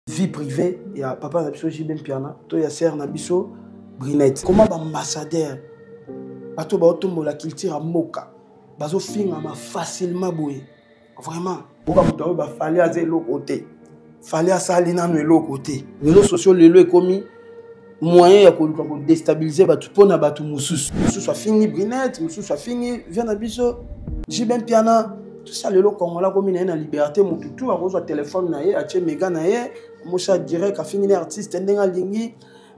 vie privée, il y a papa Nabiso Jibem Piana, il y a sœur Nabiso Brinette. Comment ambassadeur, bato ba otombo la culture à Moka, bazo finga ma facilement boué. Vraiment, pourquoi muto ba fallait à zéro côté, fallait à salina no l'autre côté. Les réseaux sociaux les lois commis moyen ya ko déstabiliser bato pona bato mususu. Mususu a fini Brinette, mususu a fini vient Nabiso Jibem Piana. Tout ça, le Congolais comme il y a une liberté, mon tout a reçu un téléphone naïe, a tué méga naïe, mon chat direct a fini artiste, n'enga lingi,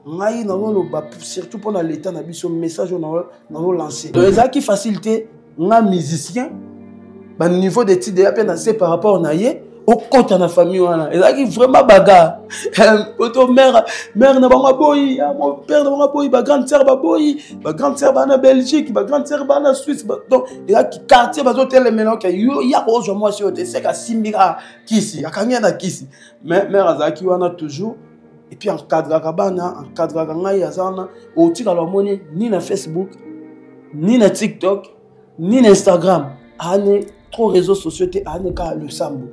naïe dans le bas surtout pendant l'état n'a bis message dans le lancé. Donc ça qui facilité, un musicien, bah niveau d'études à peine assez par rapport naïe, au compte na famille wana. Et ça qui vraiment bagarre. Auto mère na banga boy, mon père na banga boy, ba grande sœur ba boy, ba grande sœur ba na Belgique, ba grande sœur ba na Suisse. Donc et là qui quartier ba hôtel maintenant que y a rose moi sur hôtel c'est ka simbira kisi, akanya na kisi. Mais mère azaki wana toujours et puis encadre ngai azana au tika la monnaie ni na Facebook, ni na TikTok, ni na Instagram. Ane trop réseaux sociaux te ane ka le sambo.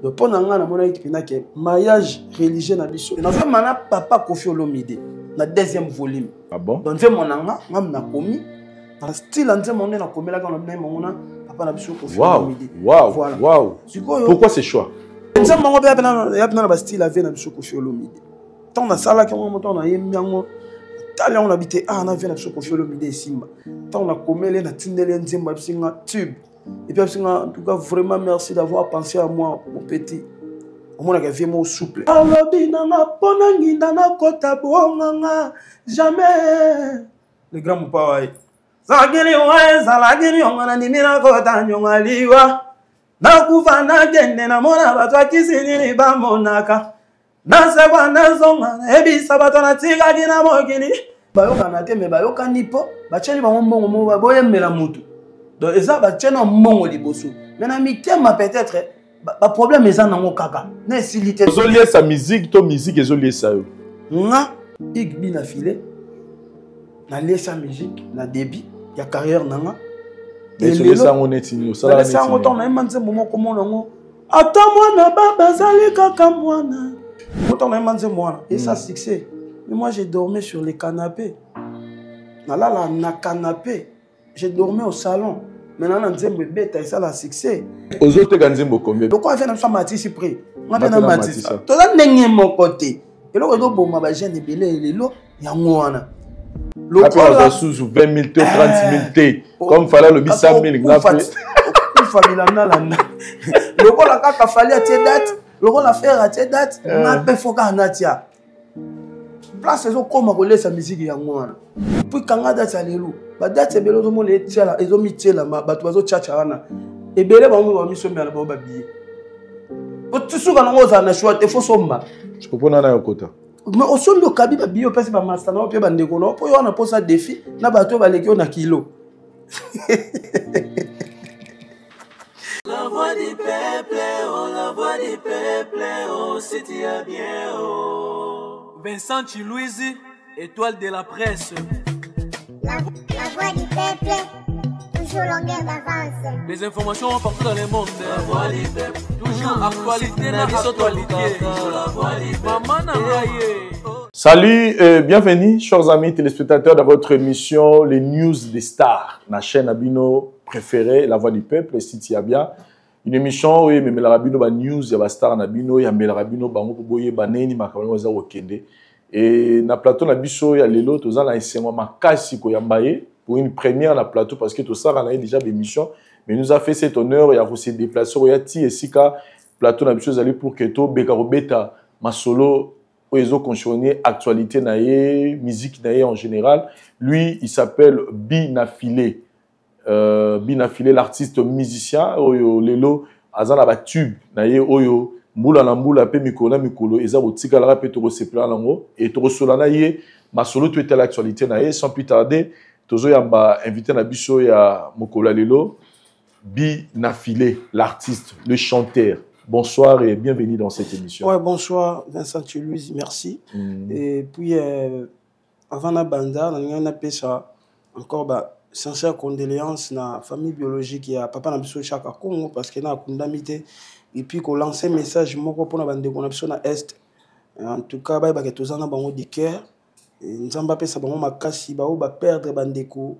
Donc, pendant que mariage religieux na biso. Dans un mana papa Koffi Olomide, na deuxième volume. Ah bon? Dans un monanga, ngam na komi. Dans style en monde na komi là quand on a mona papa na biso Koffi Olomide. Wow. Pourquoi ce choix? Dans un moment ya na ba style avec na biso Koffi Olomide. Tant na sala quand on na yembiango. Tala on habite na vie na biso Koffi Olomide simba. Tant on a komele na tindele nzemba bisinga tube. Et puis, en tout cas, vraiment merci d'avoir pensé à moi, mon petit. Au moins, il y a souple. Jamais. Le grand moupa, donc, ça va tenir un moment liboso. Maintenant, peut-être, le problème est dans le kaka. Ils ont lié sa musique, ton musique, ils ont lié ça. Nga, ik bi na filé, na lié sa musique, na débit, il y a carrière nanga. Et sur les sangs, on est tenu. Ça, ça, on a même un moment comme on a. Attends-moi, na baba, zali kaka mwana. On a même un moment. Et ça, succès. Mais moi, j'ai dormi sur les canapés. Na canapé. J'ai dormi au salon. Maintenant, on a dit que ça a succès. Aux autres, on a combien? Donc, on a fait un Matisse prix. On a fait un Matisse. Tout ça, c'est mon côté. Et là, on a fait un jeune belé, il y a un après, on a sous 20 000 T, 30 000 T. Comme il fallait le 100 000. Le rôle a fallu à tes dates. Le rôle a fait à tes dates. On a fait faut qu'on a tia. Place les autres comme on laisse la musique y a un puis quand on a date à l'élu. Bah date c'est bello tout le monde est là, ils ont mis là, bah tu vas au tchatchana. Et belé bah on va mis sur mais là-bas bah billet. Pour tout ce qu'on a osé na choix, il faut somma. Je comprends na na kota. Mais au son le kabi bah billet parce que bah master na puis bah ndeko na pour y on a posé un défi, na bah toi bah les on a kilo. La voix du peuple, oh la voix du peuple, oh si tu as bien, oh. Vincent Chilouizi, étoile de la presse. La voix du peuple, toujours longueur d'avance. Les informations partout dans le monde. La voix du peuple, toujours actualité na actualité. La voix du peuple. Maman Nangaye. Salut et bienvenue, chers amis téléspectateurs, dans votre émission Les News des Stars, la chaîne Abino préférée, La Voix du Peuple, Siti Abia. Une émission où il y a Rabino ba news, il y a star Nabino, il y a Rabino bango boye baneni makabano za okende. Et na plateau na biso ya lelo toza na esengo makasi ko yambaye pour une première na plateau parce que tout ça on a déjà des émissions mais nous a fait cet honneur il y a aussi déplacer au yati esika plateau na biso zali pour que to beka robeta masolo oezo concerné actualité na ye musique na ye en général. Lui il s'appelle Binafilé. Binafilé, l'artiste musicien, oyo lelo azana ba tube na ye oyo mbula na mbula pe mikolo na mikolo eza botika la pe to sepela nango et to solana ye masolo to était l'actualité na ye sans plus tarder tozo yamba invité na biso ya mokolo lelo Binafilé, l'artiste, le chanteur. Bonsoir et bienvenue dans cette émission. Ouais, bonsoir Vincent Chilouizi, merci. Et puis avant la banda, on a appelé ça encore bah sincère condoléances na famille biologique ya papa na biso chaka Congo parce que na kundamité et puis qu'on lance un message moko pour na bande qu'on a biso na est En tout cas, bah que tous en bango de cœur. Nzamba pesa bango makasi, ba o ba perdre bandeko,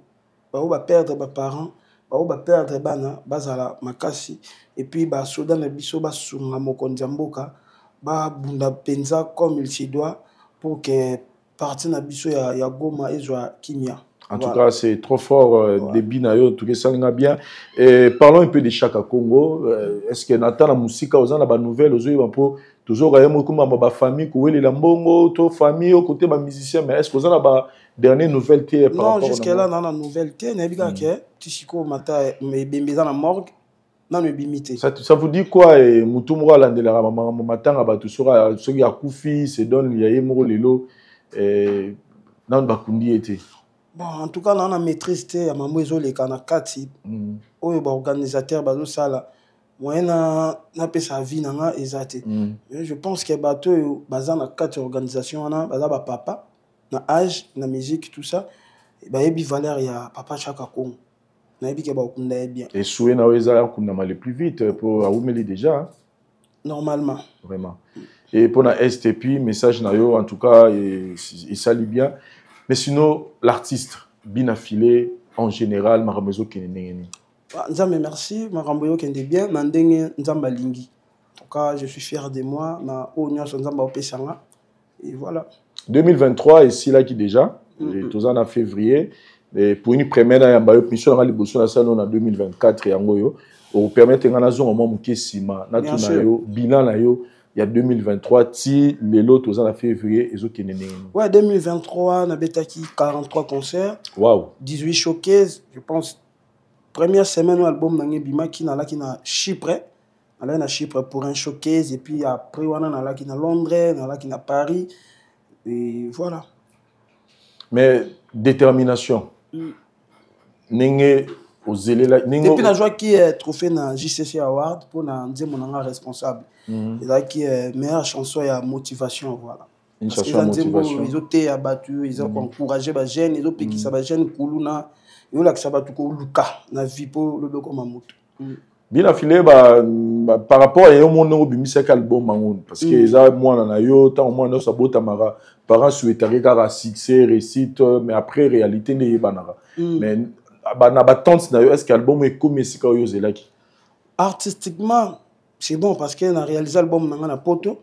ba o ba perdre ba parents, ba o ba perdre bana, bazala makasi. Et puis ba soda na biso ba sunga mokonzi mboka, ba bunda penza comme il se doit pour que partie na biso ya Goma ezwa kimia. En tout cas, c'est trop fort, débit nayo, tout ça va bien. Et parlons un peu de Chaka Congo. Est-ce que Nathan la musique aux gens la nouvelle aux yeux pour toujours ayemo comme ma famille où les lambongo, to famille au côté ma musicien, mais est-ce que vous avez la dernière nouvelle par rapport? Non, jusqu'à là dans la nouvelle n'a pas que Tishiko mata mais bembeza na morgue. Non, mais bimité. Ça vous dit quoi et mutumura la de la maman matin à tout sera ce qui a koufi se donne il y a yemo lelo et dans bakundi était. Bon, en tout cas, on a maîtrisé à maman les kanakati. Oyo ba organisateur bazo sala. Moi na pe sa vie nanga ezate. Je pense que bato bazana quatre organisation na baza ba papa na âge na musique tout ça. Ba yebi valeur ya papa Chaka Congo. Na yebi ke ba okunda bien. Et soué na weza okunda mal plus vite pour aumeli déjà. Normalement. Vraiment. Et pour la STP message na yo en tout cas il s'allie bien. Mais sinon, l'artiste, bien affilé, en général, Maramezo Keneneni. Nzambe, merci. Maramezo Keneneni bien. Nandenge Nzamba Lingi. En tout cas, je suis fier de moi. Na Onyo Nzamba Opesanga. Et voilà. 2023, ici là qui déjà, tous en février. Et pour une première, il y a une mission dans le salon en 2024. Pour permettre à nous de faire un bilan. Il y a 2023, si les lots aux en février, ils ont gagné. Ouais, 2023, on a 43 concerts. Wow. 18 showcases, je pense. Première semaine, l'album Nangé Bima qui n'a Chypre. On a Chypre pour un showcase. Et puis après, on a qui na Londres, on a qui na Paris. Et voilà. Mais détermination. Nengé. Depuis la joie qui est trophée dans JCC Award pour dire mon responsable. Et là qui est meilleure chanson et motivation voilà. Une chanson motivation. Ils ont été abattus, ils ont encouragé les jeunes, ils ont piqué ça les jeunes kuluna, ils ont la sabatu ko luka na vie pour le comme moto. Bien affilé par rapport à mon nom bimisa album mangoun parce que ça moi na yo tant moi no sabota mara parents souhaiteraient car succès réussite mais après réalité ne banara. Mais est-ce que l'album est comme artistiquement, c'est bon parce qu'on a réalisé l'album dans la poto,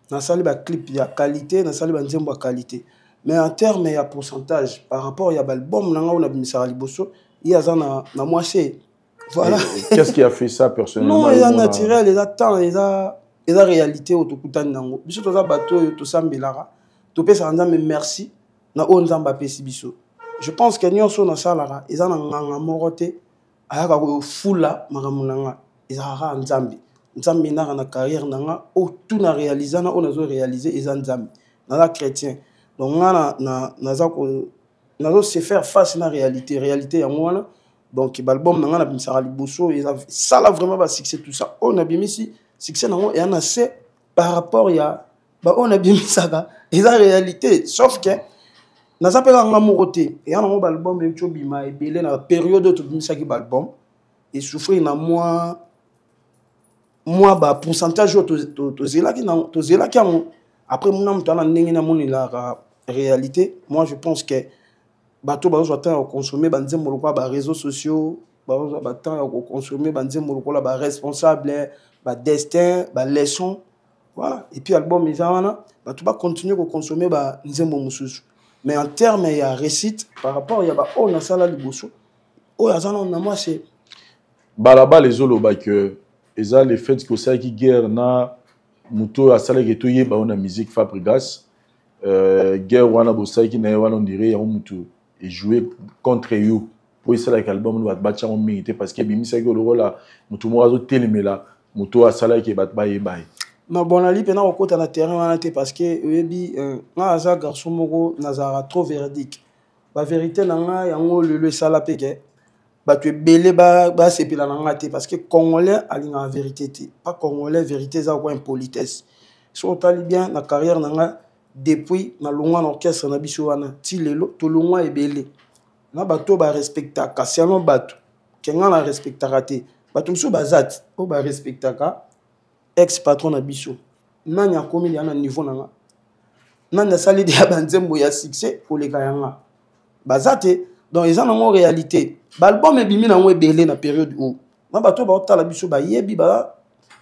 dans le clip, il y a qualité, dans le qualité. Mais en termes de pourcentage, par rapport à l'album, on a mis ça à Liboso, il y a un moitié. Voilà. Qu'est-ce qui a fait ça personnellement? Non, il y a naturel, il y a temps, il y a réalité au Tokutan Nango. Biso to za bateau, to sambelara. To pe sa mais merci. Na on zamba pe sibiso. Je pense que nous sommes dans ça, ils ont un moroté, ils ont fula, ils ont Nzambi. Nzambi n'a une carrière, tout n'a réalisé, on a réalisé, ils ont Nzambi. Dans la chrétien. Donc, on a se faire face à la réalité. Réalité, il y a moi. Donc, l'album, on a mis ça à Liboso, ça là vraiment va succès tout ça. On a bien mis ici, succès, et on a c'est par rapport à, on a bien mis ça, ils ont réalité. Sauf que, na zapela ngamuroté et un album de Chobima et belé na période de bimisa ki album et souffrir na moi ba pourcentage to zela ki après mon mutana ndenge na moni la réalité moi je pense que bato bazo attendre consommer banzembo lokwa ba réseaux sociaux bazo attendre consommer banzembo lokwa ba responsable ba destin ba leçon voilà et puis album izana bato ba continuer ko consommer ba nzembo mususu. Mais en termes de récite, par rapport à on a ça là liboso, oh ya ça on a moi c'est balaba les olo ba que eza les faits que ça qui guerre na muto a sala que toye ba on a musique Fabregas guerre wana bossa qui na wana on dirait ya muto et jouer contre you pour ça like album va battre en mérité parce que bimi ça que le rôle là muto mo azo telemela muto a sala que bat ba yeba. Ma bonne ali pena au côté na terrain parce que ebi na za garçon moko nazara trop véridique ba vérité na nga yango le sala peke ba tu belé ba sepila na nga te parce que congolais ali na vérité te pas congolais vérité za quoi impolitesse so tali bien na carrière na nga depuis na longwa na orchestre na biso wana ti lelo to longwa ebelé na bato ba respecta ka siano bato kenga na respecta raté bato so bazat o ba respecta ka ex patron na biso nani akomi ya na niveau nanga nanda sali de banzembo ya succès pour les kayanga bazate donc ils en ont réalité l'album est bimi na ngo ebele na période où na bato ba otala biso ba yebi ba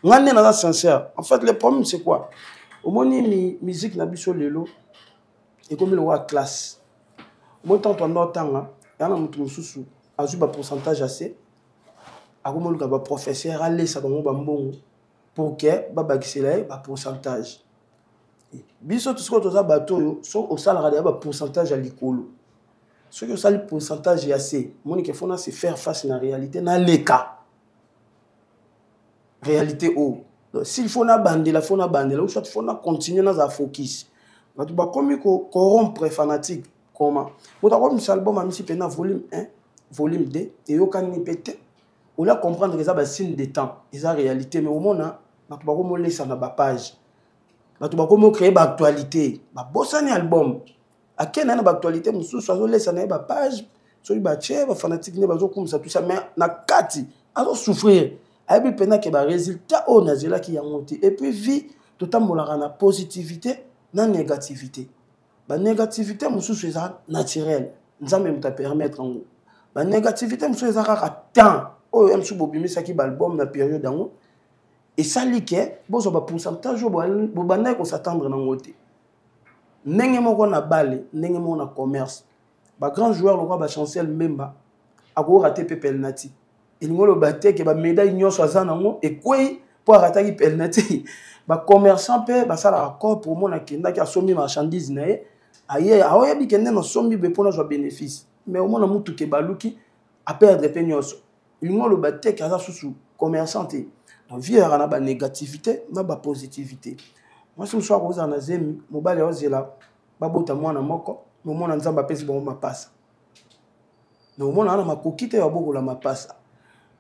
ngane na sincère en fait le problème c'est quoi au moni musique na biso lelo et comme le roi classe au tant to ndo tanga yana mutu mususu azu ba pourcentage assez akomo luka ba professeur alesa bango ba mbongo pour que ba bakisela ba pourcentage biso tout ce que toza bato so au salaire ba pourcentage à likolo ce que ça le pourcentage est assez monique faut se faire face à la réalité na les cas réalité oh s'il faut na bande la faut na bande là ou soit faut na continuer na za focus bato ba comme ko corrompre fanatique comment bota comme cet album a mis pena volume 1 volume 2 et yo kan ni pété ou là comprendre que ça ba signe de temps et ça réalité mais au monde bato ba comme laisser na ba page bato ba comme créer ba actualité ba bossani album à quelle année d'actualité mususu azo laisser na ba page so ba che ba fanatique ne bazo comme ça tout ça mais na kati azo souffrir abi pena ke ba résultat o nazela ki ya monter et puis vie totambolaka na positivité na négativité ba négativité mususu eza naturel nzambe muta permettre ngo ba négativité mususu eza ka temps o msu bobimisa ki ba album na période ngo et ça liké bozo ba pourcentage bo banda ko s'attendre na ngote ndenge moko na balle ndenge moko na commerce ba grand joueur le roi ba Chancel Mbemba ako rater pe penalty il ngolo batte ke ba médaille nyonso azana ngo et kwei pour rater ki penalty ba commerçant pe ba sala accord pour mona kenda ki asombi marchandise na ye aye aoya bi kende na sombi be pona zo bénéfice mais au mona mutu ke baluki a perdre pe nyonso il ngolo batte ke aza susu commerçant te donc vie na ba négativité na ba positivité. Moi, si je suis à Zemi, je suis là, je suis mwana moko, je suis nzamba pesi ba mapasa. No mona na makokite ya boko la mapasa.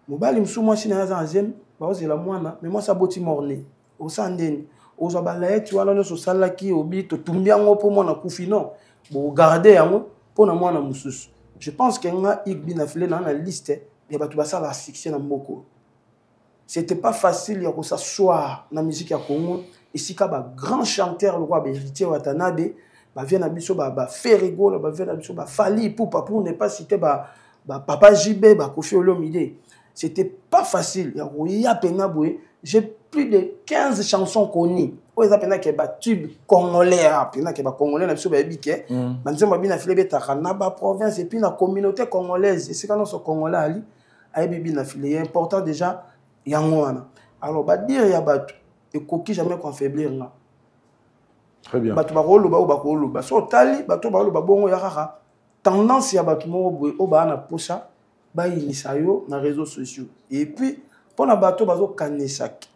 Mobali msu moi sina za Zemi, ba ozela mwana, mais moi ça boti morné. O sandeni, o za balaeti wana no so salaki obi to tumbia ngo po mona kufi non. Bo garder yango po na mwana mususu. Je pense que nga igbi na file na liste ya batu basala succès na mboko. C'était pas facile ya ko s'asseoir na musique ya Congo. Ici, il y a un grand chanteur, le roi Héritier Watanabe, il vient à Ferrigo, il vient à Fali, pour ne pas citer Papa JB, Kofi Olomide. C'était pas facile. J'ai plus de 15 chansons connues. Il y a des tubes congolais, il y a des congolais, il y a des province et puis la communauté congolaise. C'est quand on est congolais, il est important déjà. Alors, il y a et coquille jamais qu'on faiblir là. Très bien. Batu bakolo ba bakolo ba so tali batu bakolo ba bongo yakaka tendance ya batu mo boy o ba na posa ba inisa yo na réseaux sociaux et puis pour na batu bazo kanisaki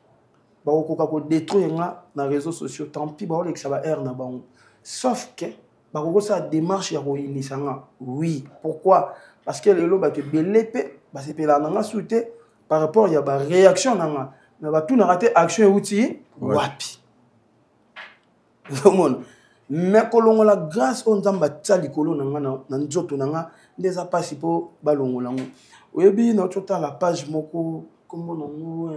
ba koka ko détruire na réseaux sociaux tant pis ba olekisa ba air na bango sauf que ba ko sa démarche ya ko inisa nga oui pourquoi parce que lelo ba te belepe ba se pela na souté par rapport ya ba réaction na nga mais va tout raté action outil wapi mais kolongo la grâce on zamba tsali kolo na nzoto nanga ndeza pasi po balongo lango oyebi na tota la page moko comme non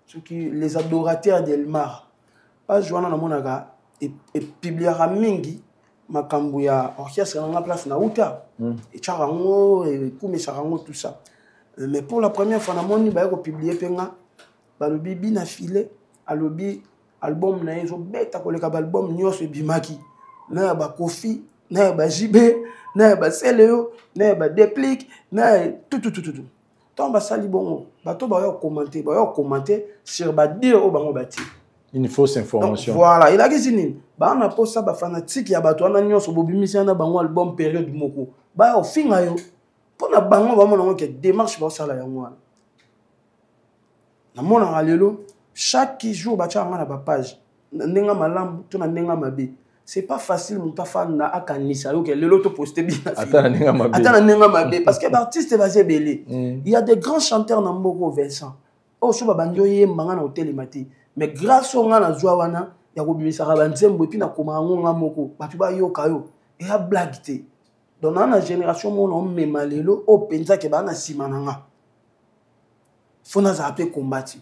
ceux qui les adorateurs d'Elmar page wana na monaka et publiera mingi makambu ya orchestre na place na uta et charango et comme charango tout ça. Mais pour la première fois, on a publié le bibi na filé, alobi album na ezo beta koleka album nyonso bimaki. Na ba Kofi, na ba JB, na ba Seleo, na ba Déplique, na tout. Tant ba sali bongo, ba to ba commenter sur ba dire au bango bati. Une fausse information. Donc, voilà, il a dit ba na posa ba fanatique ya bato na nyonso bobimisi na bango album période moko. Ba au fin ayo pour na bango ba mona que démarche ba sala ya mwana. Na mona alelo chaque jour ba tcha na ba page ndenga malambu to na ndenga mabe. C'est pas facile mon ta fan na akanisa yo que lelo to poster bien. Attends na ndenga mabe parce que l'artiste va se belé. Il y a des grands chanteurs na mboko Vincent. Oh so ba bandio ye manga na hotel mati. Mais grâce au na zwa wana ya ko bimisa ka banzembo et puis na koma ngonga moko batu ba yo kayo et a blague te. Donc dans la génération mon on me malelo o penza ke ba na simananga. Faut na zape combattre.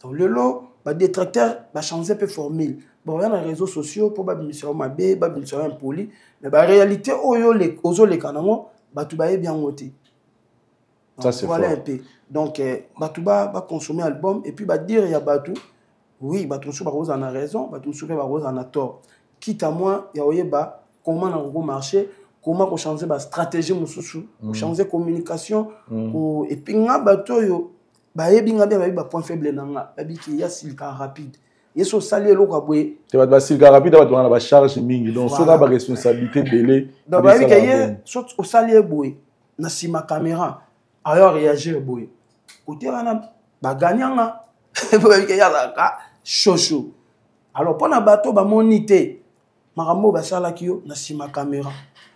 Donc lelo ba détracteur ba changer peu formule bon il y a les réseaux sociaux pour ba mission mabe ba mission impoli mais ba réalité oyo les ozo les kanamo ba tu ba bien ngoté ça c'est voilà fort. un peu donc ba tu ba consommer album et puis ba dire ya ba tout oui ba tout sur ba rose en a raison ba tout sur ba rose en a tort quitte à moi ya oyeba comment na go marcher comment ko changer ba stratégie mususu changer communication et puis nga ba to yo ba yebi nga ba point faible na nga ba bi ki ya silka rapide yeso sali eloko aboye te ba silka rapide ba tona ba charge mingi donc so na ba responsabilité belé donc ba bi ki ye so o sali eboye na sima caméra alors réagir eboye côté wana ba gagnanga ba bi ki ya ka chocho alors pona bato ba monité makambo ba sala kiyo na sima caméra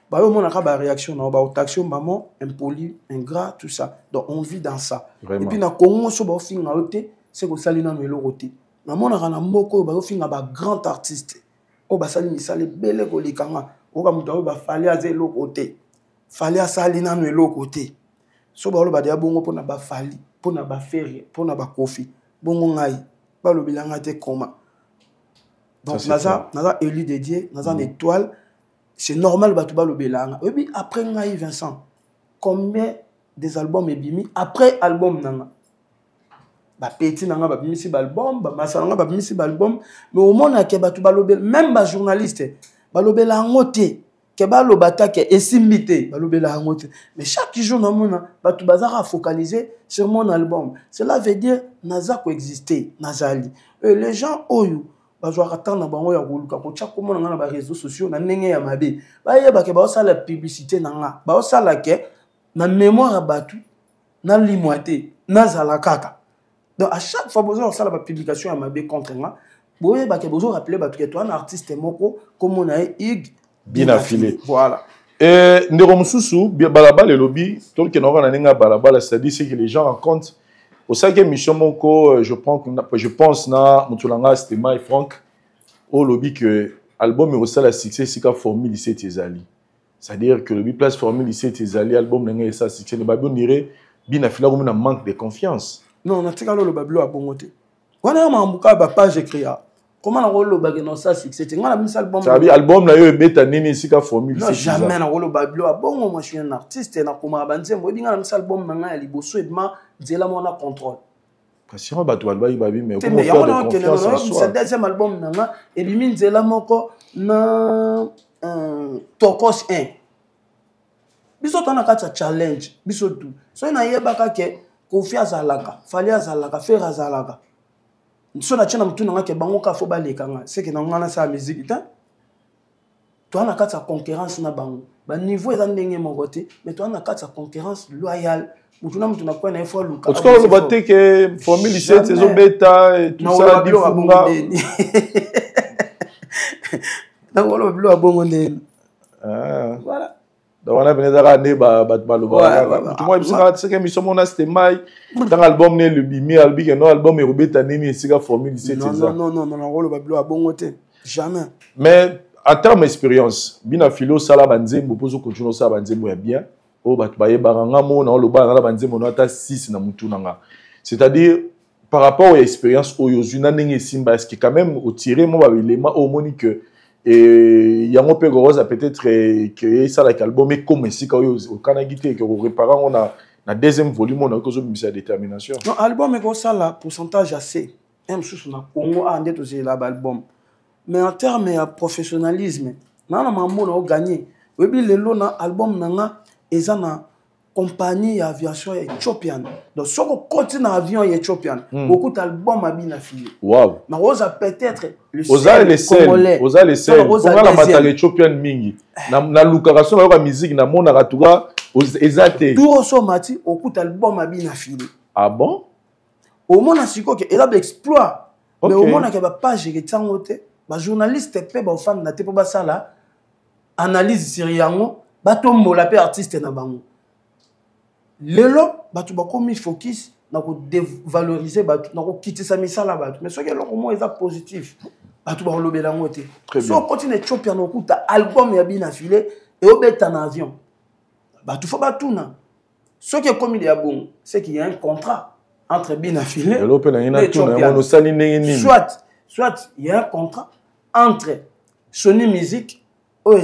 bah on a pas réaction na ba action maman impoli ingrat tout ça donc on vit dans ça. Vraiment. Et puis na Congo so ba finga oté c'est que sali na melo roté na mona kana mboko ba finga ba grand artiste o ba sali misale bele ko likanga o ka muto ba fali azelo côté fali asali na melo côté so ba lo ba dia bongo pona ba fali pona ba ferre pona ba kofi bongo ngai ba lo bilanga te koma donc naza élu dédié naza une étoile. C'est normal Batouba le Belanga. Et puis après Ngaï Vincent, combien des albums est bimi après album nanga. Ba petit nanga ba bimi si album, ba masalanga ba bimi si album, mais au monde ke Batouba le Bel même ba journaliste ba le Belangote ke ba lo batake esimité ba le Belangote. Mais chaque jour na mona Batouba za focaliser sur mon album. Cela veut dire naza ko exister, nazali. Et les gens oyo bazo attendre bango ya koluka ko tcha komona na ba réseaux sociaux na ndenge ya mabe ba yeba ke ba osala publicité na nga ba osala ke na mémoire batu na limwate na zala kaka donc à chaque fois besoin osala ba publication ya mabe contre nga boye ba ke besoin rappeler batu ke toi un artiste moko comme on a ig bien affilé voilà ndeko mususu balabala le lobby donc que na ninga balabala c'est-à-dire c'est que les gens rencontrent au cinquième mission moko je pense na mutulanga c'était Mai Frank au lobby que album est aussi la succès c'est ka formule ici tezali c'est-à-dire que le lobby place formule ici tezali album n'engé ça succès ne ba bien dire bien afila comme un manque de confiance non na tika lo bablo a bongote wana mambuka ba page écrit comment na rolo ba non ça succès ngana mis album ça veut album na yo beta nini ici ka formule non jamais na rolo bablo a bongo moi je suis un artiste na kuma banzembo ngana mis album na ya liboso edma Zela mon contrôle. Pression bato alba ibabi mais comment faire de confiance en soi. C'est deuxième album nanga et bimi Zela moko na Tokos 1. Biso tona kata challenge biso tout. So na yebaka ke confiance alaka, fali azalaka, faire azalaka. So na tshena mtu nanga ke bango ka fo balekanga. C'est que nanga na sa musique ta. Toi na kata concurrence na bango. Ba niveau eza ndenge moko te, mais toi na kata concurrence loyale. En tout cas, on va dire que formule 17 saison bêta et tout ça difunga. Donc on va bleu à bon voilà. Donc on a venu d'arraner baloba. Tout moi c'est que mission mon c'était mai dans album né le bimi albi que non album est bêta nini c'est que formule 17 ça. Non on va bleu à bon jamais. Mais en termes d'expérience, bien philo sala banzembo pozo continuer ça banzembo bien. C'est-à-dire par rapport à l'expérience est-ce que quand même au tiré moi au monique et yango pe gorosa peut-être créer ça avec album mais comme ici quand au Canada que réparant on a deuxième volume on a cause de détermination non album est ça là pourcentage assez même sous na Congo a ndé aussi l'album mais en termes de professionnalisme na mambo na gagner oui le lona album nanga eza na compagnie aviation éthiopienne donc si on continue avion éthiopienne beaucoup d'albums à bien affiliés wow mais osa peut-être le congolais osa les scènes on a la matériel éthiopienne mingi na lukaration la musique na mona ratuga ezate tout so mati beaucoup d'albums à bien affiliés ah bon au mona siko que ela exploit mais au mona que ba page retango te ba journaliste pe ba fan na te po ba sala analyse sur yango batombo la pe artiste na bango lelo batu bakomi focus na ko dévaloriser batu na ko kitisa misala batu mais ce que loko mo eza positif batu ba lobela ngote so continue Ethiopia no kuta album ya bina filé et obeta na avion batu fa batuna ce qui est comme il y a bon c'est qu'il y a un contrat entre Binafile et soit il y a un contrat entre Sony Music et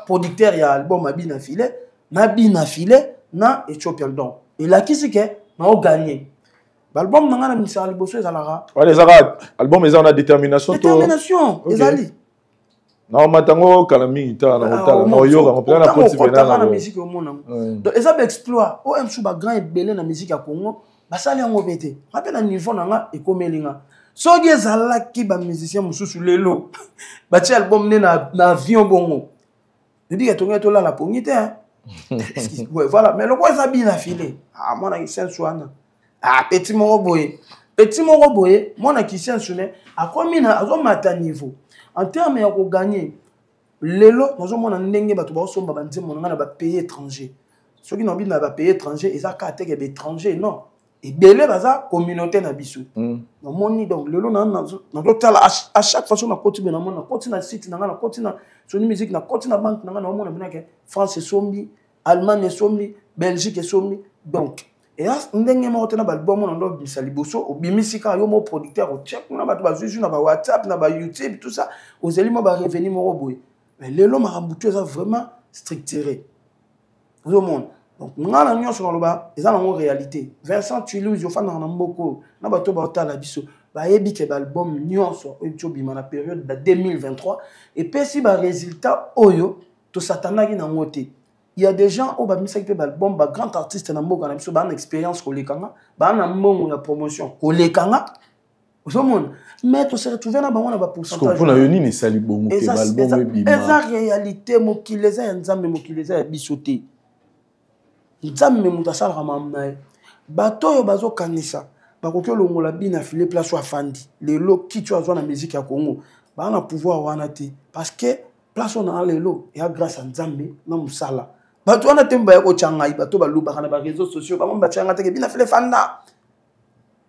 producteur il y a album Binafile na Ethiopian Don et là qui c'est que n'a gagné l'album n'a mis ça liboso ezalaka les album ils ont la détermination ezali na matango kalami ta na hôtel na yoga on plein la continuer na musique au monde donc ezab exploit o msu ba grand ebele na musique ya Congo basali yango bete ngape na niveau nanga ekomelinga soki ezalaki ba musicien mususu lelo ba ti album ne na avion bongo ndi ka tonga to la pongite ouais voilà mais le quoi ça bien affilé ah mon acquisition soana ah petit moko boye mon acquisition soné a combien azo mata niveau en termes ya ko gagner lelo nazo mona ndenge bato ba somba ba nzemo na ba pays étranger soki na bi na ba pays étranger ezaka te ke ba étranger non et belé baza communauté na biso na moni donc lelo na tala à chaque façon na continue na mona continue na site na continue Sony Music na continue na banque na mona bina ke France et sombi Allemagne et sombi Belgique et sombi donc et as ndenge mo tena ba album na ndo bisali boso obimisika yo mo producteur o check na ba zuzu na ba WhatsApp na ba YouTube tout ça ozeli mo ba revenu mo boy mais lelo marambutu ça vraiment structuré au monde. Donc, nous avons une réalité. Vincent Toulouse, il y a un mboko, na bato ba otala biso, ba yebi ke album nyonso oyobi na période de 2023 et puis si ba résultat oyo to satanaki na ngote. Il y a des gens au ba misaki pe album ba grand artiste na mboka na biso ba na expérience ko lekanga, ba na mbongo ya promotion ko lekanga. Ozomona mais to se retrouver na bango na ba pourcentage. Pour na yoni ni sali bongo ke album ebima. Eza réalité mokileza ya nzambe mokileza ya bisoté. Nzambe muta sala mamna bato yo bazo kanisa bakoki longola Binafile place wa fandi lelo kitu azwa na musique ya Congo ba na pouvoir wana te parce que place on a lelo et grâce à Nzambe na musala bato wana temba ya ko changai bato ba luba na ba réseaux sociaux ba mba changa te Binafile fanda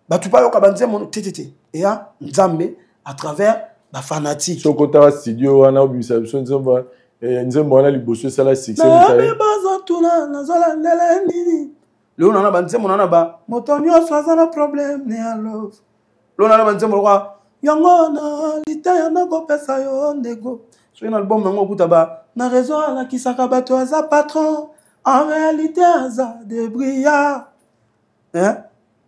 bato pa yo ka banzemo tete et ya Nzambe à travers ba fanatique sokota studio wana obisa biso nzemba nzemba wana liboso sala succès mutaye bazatuna nazola ndele nini leo na ba nzembo na ba motonyo swaza na problème ne a love leo na ba nzembo kwa yango na litaya na ko pesa yo ndego so un album nango kuta ba na raison ala kisaka bato aza patron en réalité aza débrouillard hein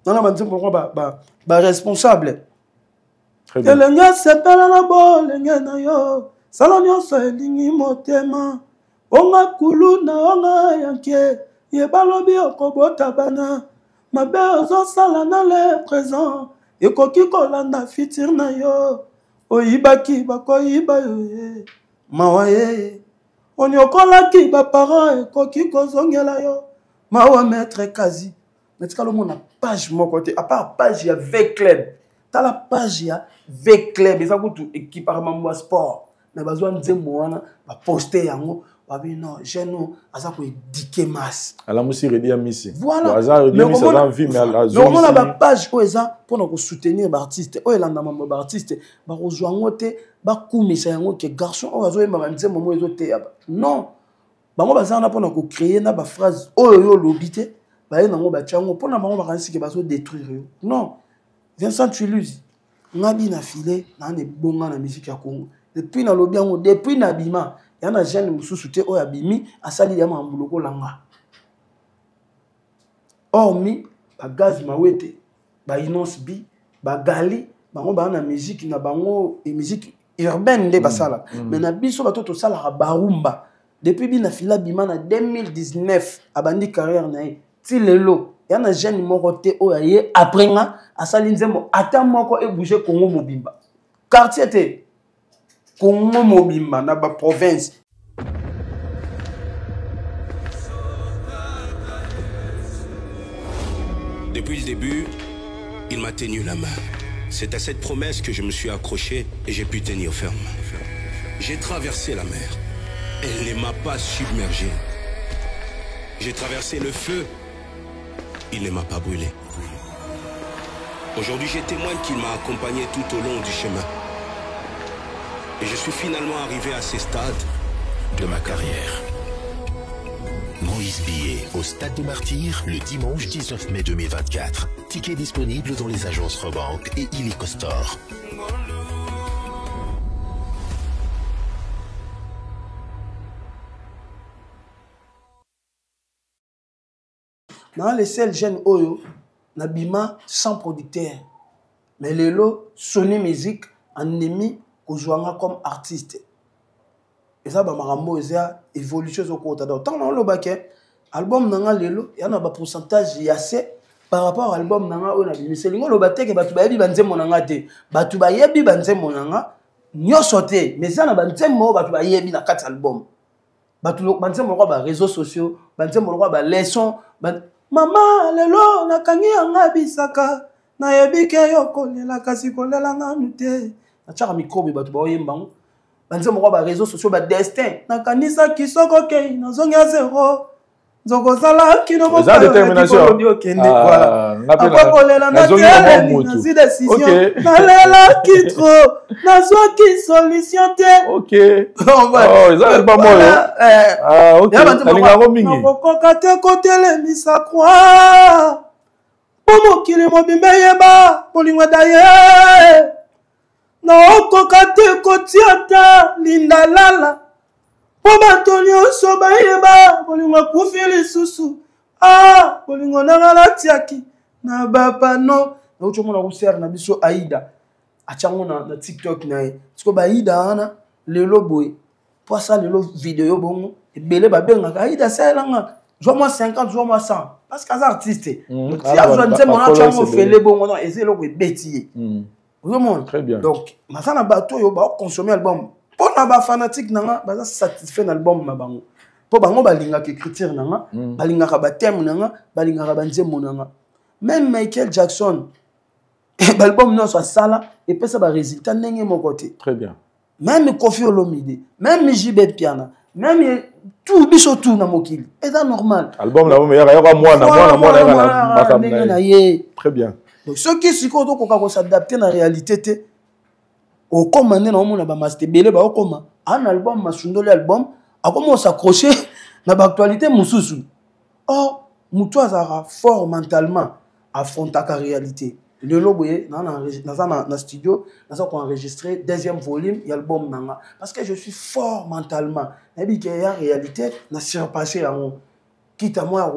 na ba nzembo kwa ba responsable très bien lenga sepela na bo lenga na yo salonyo so elingi motema onga kuluna onga yanke ye balobi okobota bana mabe ozosala na le présent ekoki kolanda futur na yo oyibaki bakoyiba yo mawa ye onyokolaki baparent ekoki kozongela yo mawa maître kazi metika lo mona page moko te à part page ya V-Club ta la page ya V-Club eza kutu équiparement wa sport mais bazwa nzembo wana ba poster yango babi non jeune aza ko édiquer masse ala musi redia misi voilà bazar redia misi dans vie mais ala zo on a ba page o eza pour ko soutenir ba artiste o elanda mambo ba artiste ba kozwa ngote ba kumisa yango ke garçon o azo yemba nzembo mo ezo te non bango bazana pour ko créer na ba phrase o yo lobité ba yena ngo ba chango pour na bango ba kanisi ke bazo détruire yo non Vincent Toulouse nga Binafile na ne bonga na musique ya Congo depuis na lobiango depuis na bima yana jeune mususu te o ya bimi asali ya mambuloko langa hormis ba gaz mawete ba Inos bi ba gali bango ba na musique na bango et musique urbaine de basala mais na biso bato to sala barumba depuis Binafile bima na 2019 abandi carrière na ti lelo yana jeune moko te o ya ye après nga asali nzembo ata moko e bouger Congo mobimba quartier te Congo mobimba na ba province. Depuis le début, il m'a tenu la main. C'est à cette promesse que je me suis accroché et j'ai pu tenir ferme. J'ai traversé la mer. Elle ne m'a pas submergé. J'ai traversé le feu. Il ne m'a pas brûlé. Aujourd'hui, je témoigne qu'il m'a accompagné tout au long du chemin. Et je suis finalement arrivé à ces stades de ma carrière. Moïse Billet au Stade des Martyrs le dimanche 19 mai 2024. Tickets disponibles dans les agences Rebank et Illico Store. Dans les seuls jeunes Oyo, Nabima sans producteur. Mais Lelo, Sony Music, en ennemi, comme artiste. Et ça, c'est une évolution au côté. Tant que le baquet, album nanga lelo, il y a un pourcentage assez par rapport à l'album nanga on a vu. C'est le baquet que batu bayebi banze monanga te, batu bayebi banze monanga, nyo sauté. Mais ça na banze mo batu bayebi na 4 albums. Batu banze monanga ba réseaux sociaux, banze monanga ba leçon, mama lelo na kangi anga bisaka, na yebi ke yo kolela kasi kolela nganu te. Na chaka micro batu bayembango. Banze moko ba réseaux sociaux ba destin na kanisa kisoko ke na zonga zéro zoko sala kino ko za détermination voilà apa kolela na tele na si décision na lela kitro na zo ki solution te OK oh ça pas moi OK alinga ko mingi ko kate ko tele misa kwa pomo kile mo bimbe yeba polingwa daye na okoka te kotiata linda lala po bato nyonso bayeba bolingo kufi lisusu bolingo nanga latiaki na bapano na uchomona kuser na biso Aida achango na TikTok na ye siko ba Aida ana lelo boy po ça lelo vidéo bongo ebele babengaka Aida selanga joue moi 50 joue moi 100 parce que les artistes si azo nze mona chango fele bongo non ezelo ko betier. Très bien. Donc, masana bato yo ba consommer album. Pour na ba fanatique nanga ba satisfait l'album mabango. Po bango balinga ke critique nanga, balinga ka ba thème nanga, balinga ka ba nzembo nanga. Même Michael Jackson l'album non soit sala et puis ça ba résultat ndenge mon côté. Très bien. Même Koffi Olomide, même JB Piana, même tout biso tout na mokili. Et ça normal. Album la meilleur ya moi na très bien. Donc ceux qui s'adapter à la réalité, au commandé na mona ba master belé ba okoma un album masundole album a comment s'accrocher na actualité mususu. Oh, mutu azara fort mentalement affronter la réalité. Le loboye na studio, na ko enregistrer deuxième volume et album nanga parce que je suis fort mentalement. Et bi que la réalité na surpasser en quitte à moi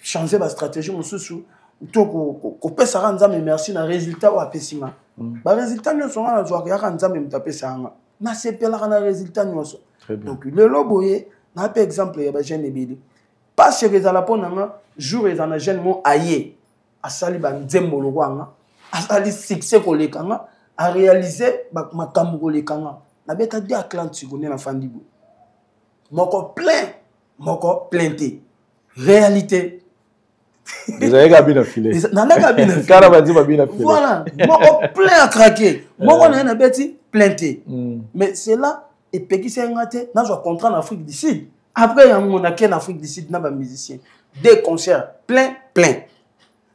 changer ma stratégie mususu. Ko pesa nzambe merci na résultat wa pesinga ba résultat nyonso na joa ya nzambe mtapesa nga na sepela na résultat nyonso. Donc le loboye na par exemple ya ba jeune ebili pas chez les alapona nga jour les ana jeune mo aye asali ba nzembo lokanga asali succès ko lekanga a réaliser ba makambo ko lekanga na beta dia Atlantique on na fandibu moko plainte réalité. Vous avez bien filé. Voilà. Moi, plein à craquer. Moi, on a un bêtis planté. Mais c'est là, et puis c'est un gâté, on a contrat en Afrique du Sud. Après, on a qu'un Afrique du Sud, on a un musicien. Des concerts, plein.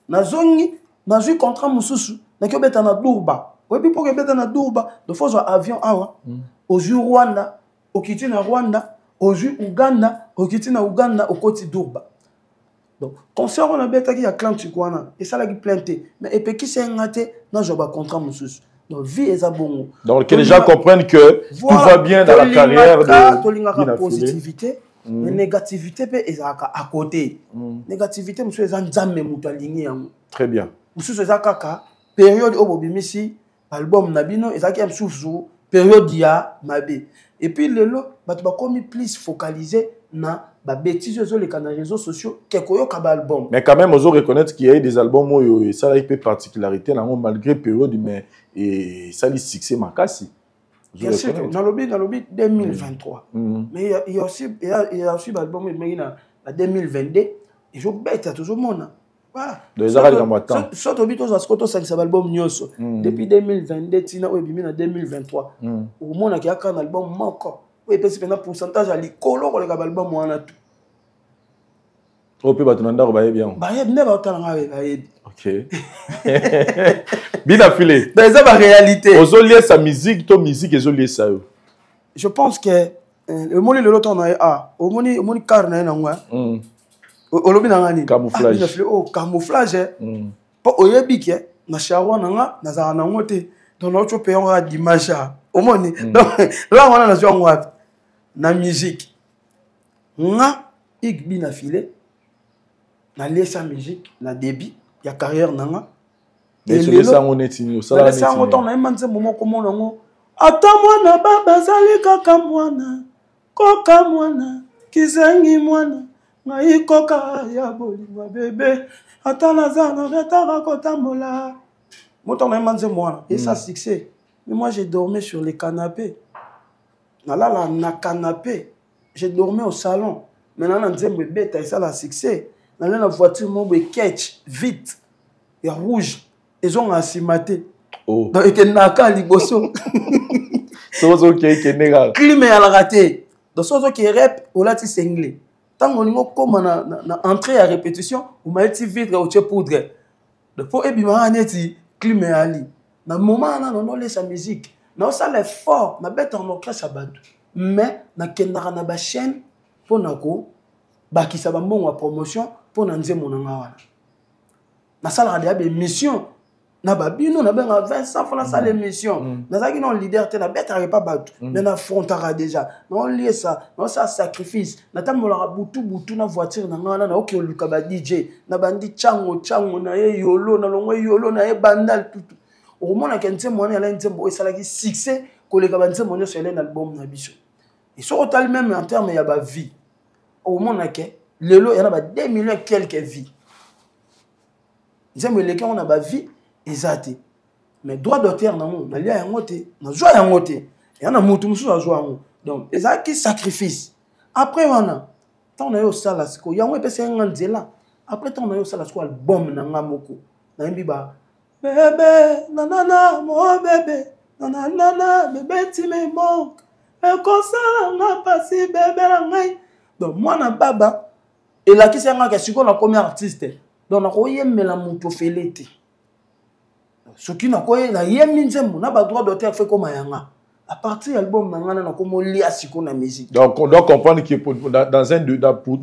On a eu contrat Moussoussou. On a eu un Dourba. Oui, puis pour que un Dourba, il faut un avion. Au jour Rwanda, au Kitina Rwanda, au jour Ouganda, au Kitina Ouganda, au côté Dourba. Donc, concert on a bêta qui a clan tukwana et ça là qui planté mais et puis qui c'est ngaté non je vais contrat monsieur donc vie est bon donc que les gens comprennent que tout va bien dans la carrière de positivité mais négativité peut ezaka à côté négativité monsieur ezan nzambe mutu aligné yango très bien monsieur ezaka période au bobimisi album nabino ezaki msusu période ya mabe et puis lelo batu ba komi plus focalisé na ba bêtises sur les réseaux sociaux kekoyo ka album mais quand même on doit reconnaître qu'il y a des albums où et ça là il peut particularité là malgré période mais et ça les succès makasi bien sûr dans le 2023 mais il y a aussi album mais na 2022 et je bête tout le monde voilà les arrêts dans moi temps surtout bito za skoto 5 album nyoso depuis 2022 tina o bimi na 2023 au monde qui a un album moko et puis c'est un pourcentage à l'école ou les albums on a tout au peu batunanda ko baye bien baye ne ba otala baye OK bien affilé dans ça la réalité aux lier sa musique ton musique et lier ça je pense que omoni lelo to na omoni car na na ngwa olobi na ngani camouflage camouflage po oyebi ke na charo na nga na za na ngote dans notre pays on a d'image omoni donc là on a na zo ngwa na musique nga igbi na filé na lesa musique na débit ya carrière na nga et lesa ngoneti osala lesa ngoto na manze momo komona ngo ata mwana baba zali kaka mwana koka mwana kizengi mwana ngai koka ya bolingo bébé ata nazana retara kotambola moto na manze mwana et ça succès mais moi j'ai dormi sur les canapés nalala na canapé j'ai dormi au salon maintenant na nzembo beta et ça la succès na la voiture mo be catch vite ya rouge ils ont asimate donc et que naka liboso sozo ke nega climat à la raté donc sozo qui rep au lati singlé tant on ngo comme na entrée à répétition ou maiti vite au che poudre donc pour ebima aneti climat ali na moment na non laisse musique na ça l'effort na bête en orchestre abadu mais na kendara na ba chaîne pour nako ba ki sa ba mbongo promotion pour na nzemo na ngawana na sala radio be mission na babino na benga 20 francs ça l'émission na zaki non leader te na bête pas batu mais na frontara déjà non lié ça non ça sacrifice na tamola butu na voiture na ngana na oki oluka ba DJ na bandi chango na ye yolo na longwe yolo na ye bandal tout au moment na kente mona la ntembo et ça la qui succès koleka ba ntembo no sur l'album na biso et sur total même en termes ya ba vie au moment na ke lelo ya na ba 2 millions quelques vies ntembo leka on a ba vie exacté mais droit d'auteur na mo na lia yango te na joie yango te ya na mutu musu na joie yango donc ezaki sacrifice après wana tant na yo sala siko yango epesa nganzela après tant na yo sala siko album na ngamoko na yimbi ba bébé nanana mon bébé nanana bébé tu me manques et comme ça nga passer bébé la ngai donc moi na baba et la qui c'est nga siko na comme artiste donc na ko yemela mutu felete ce qui n'a quoi na yemi nzembo na ba droit d'auteur fait comme yanga à partir album nangana na comme lia siko na musique donc on doit comprendre que dans un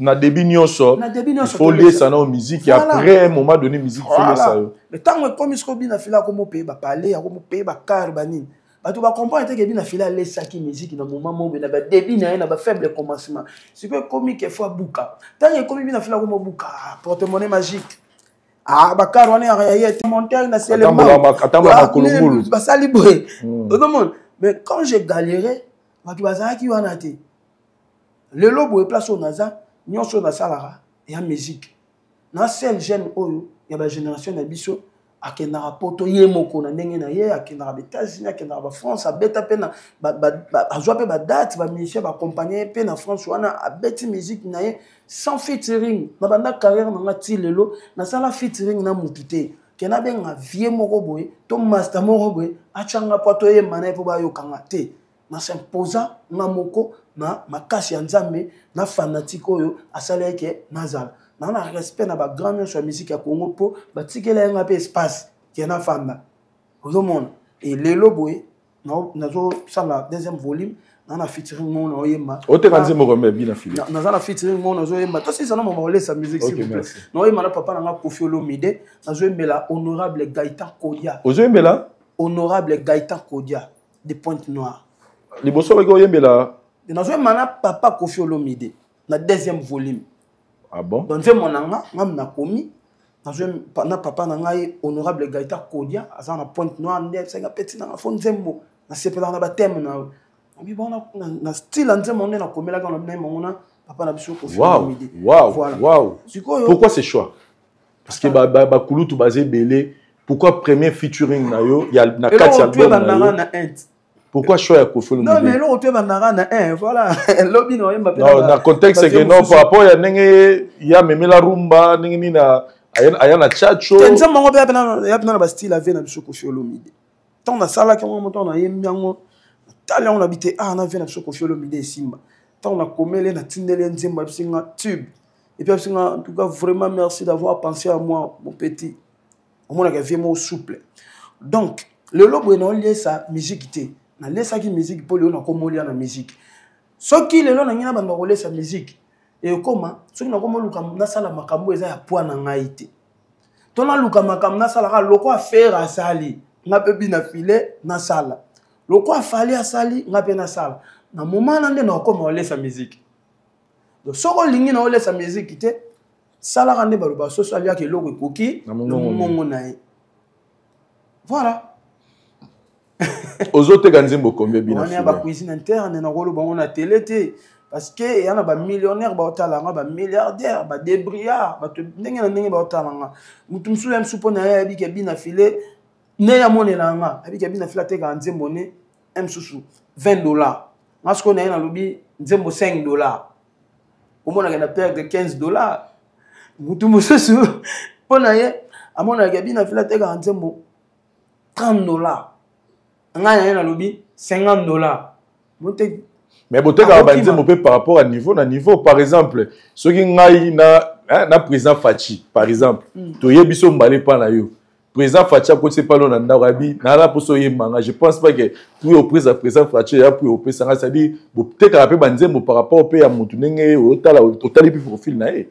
na début nyonso il faut lier ça na musique et après un moment donné musique faut lier ça le temps comme ce qu'on a fait là comme pays ba parler comme pays ba car banini ba tu ba comprendre que bien fait là les saki musique dans moment mo na ba début na ba faible commencement c'est que comique il faut buka tant que comme bien fait là comme buka porte-monnaie magique bakar wana ya montagne na seulement basali boy tout le monde mais quand j'ai galéré batu bazaki wana te le lobo e place au naza nyonso na salara ya musique na seul jeune oyo ya ba génération na biso akendara poto ye moko na ndenge na ye akendara ba États-Unis akendara ba France abeta pe na azwa pe ba date ba musicien ba accompagner pe na France wana abeti musique na ye sans featuring na banda carrière na ngati lelo na sala featuring na mutute kena benga vie moko boy to master moko boy achanga poto ye manaye po ba yokanga te na s'imposa na moko na makasi ya nzambe na fanatique oyo asala ke nazala na respect na ba grand sur la musique ya Congo po ba tikela nga pe espace qui na fanda au monde et lelo boy na zo sala deuxième volume na featuring mon oyema ote kanze mo remé bien afilé na featuring mon zo oyema to si ça na mo voler sa musique s'il vous plaît no oyema na papa na Koffi Olomide na zo oyemela honorable Gaëtan Kodia ozo oyemela honorable Gaëtan Kodia de Pointe-Noire liboso ba oyemela na zo oyema na papa Koffi Olomide na deuxième volume. Ah bon? Donc c'est mon anga, ngam na komi, na papa na ngai honorable Gaëtan Kodia, azana Pointe-Noire ndé senga petit na fond nzembo, na sepela na batem na. Ami bon na style nzembo ndé na komela ka na mona papa na biso Koffi Olomide. Wow. Pourquoi ce choix? Parce que ba kulutu basé belé, pourquoi premier featuring na yo, il y a na 4 albums na yo. Pourquoi choix à Koffi Olomide? Non, mais là, on te va narrer voilà. Lobby non, non, dans le contexte, c'est que non, par rapport à il y a même la rumba, il y a na chacho. Tu sais, moi, il y a un style à venir sur Koffi Olomide. Tant on a ça là, quand on a yémi, on habitait, on a venu sur Koffi Olomide et Simba. Tant on a commelé, on a tindé, on a tube. Et puis, en tout cas, vraiment, merci d'avoir pensé à moi, mon petit. Au moins, on a vraiment souple. Donc, le lobo est non lié sa musique. Na lesa ki musique pour lui na komolia na musique soki lelo na ngina bando kolesa musique et comment soki na komo luka na sala makambo eza ya poa na ngai te to na luka makambo na sala ka loko affaire asali nga pe bina file na sala loko afali asali nga pe na sala na moment na nde na koma kolesa musique donc soko lingi na kolesa musique te sala ka nde baloba so sali ya ke loko ekoki na mongo na ye voilà. Aux autres ganzimbo combien bien. On a ba cuisine interne na rolo bango na télé té parce que y en a ba millionnaire ba otalanga ba milliardaire ba débriard ba ndenge na ndenge ba otalanga mutu msu ya msupo na ya bike bina filé ne ya monela nga bike bina filé te ganzimbo ne msusu $20 ngasko na na lobi nzembo $5 omona na perdre $15 mutu msusu pona ye amona ke bina filé te ganzimbo $30 ngaya na lobi $50 mais boté ka banze mo par rapport à niveau par exemple ce qui ngai na président Fachi par exemple to yebiso mbale pa na yo président Fachi ko c'est pas lona ndabi na la poso yemanga je pense pas que pour au président Fachi ya pour au président ça dit boté ka pe banze mo par rapport au pe ya mutu ndenge otala totali pi profil na e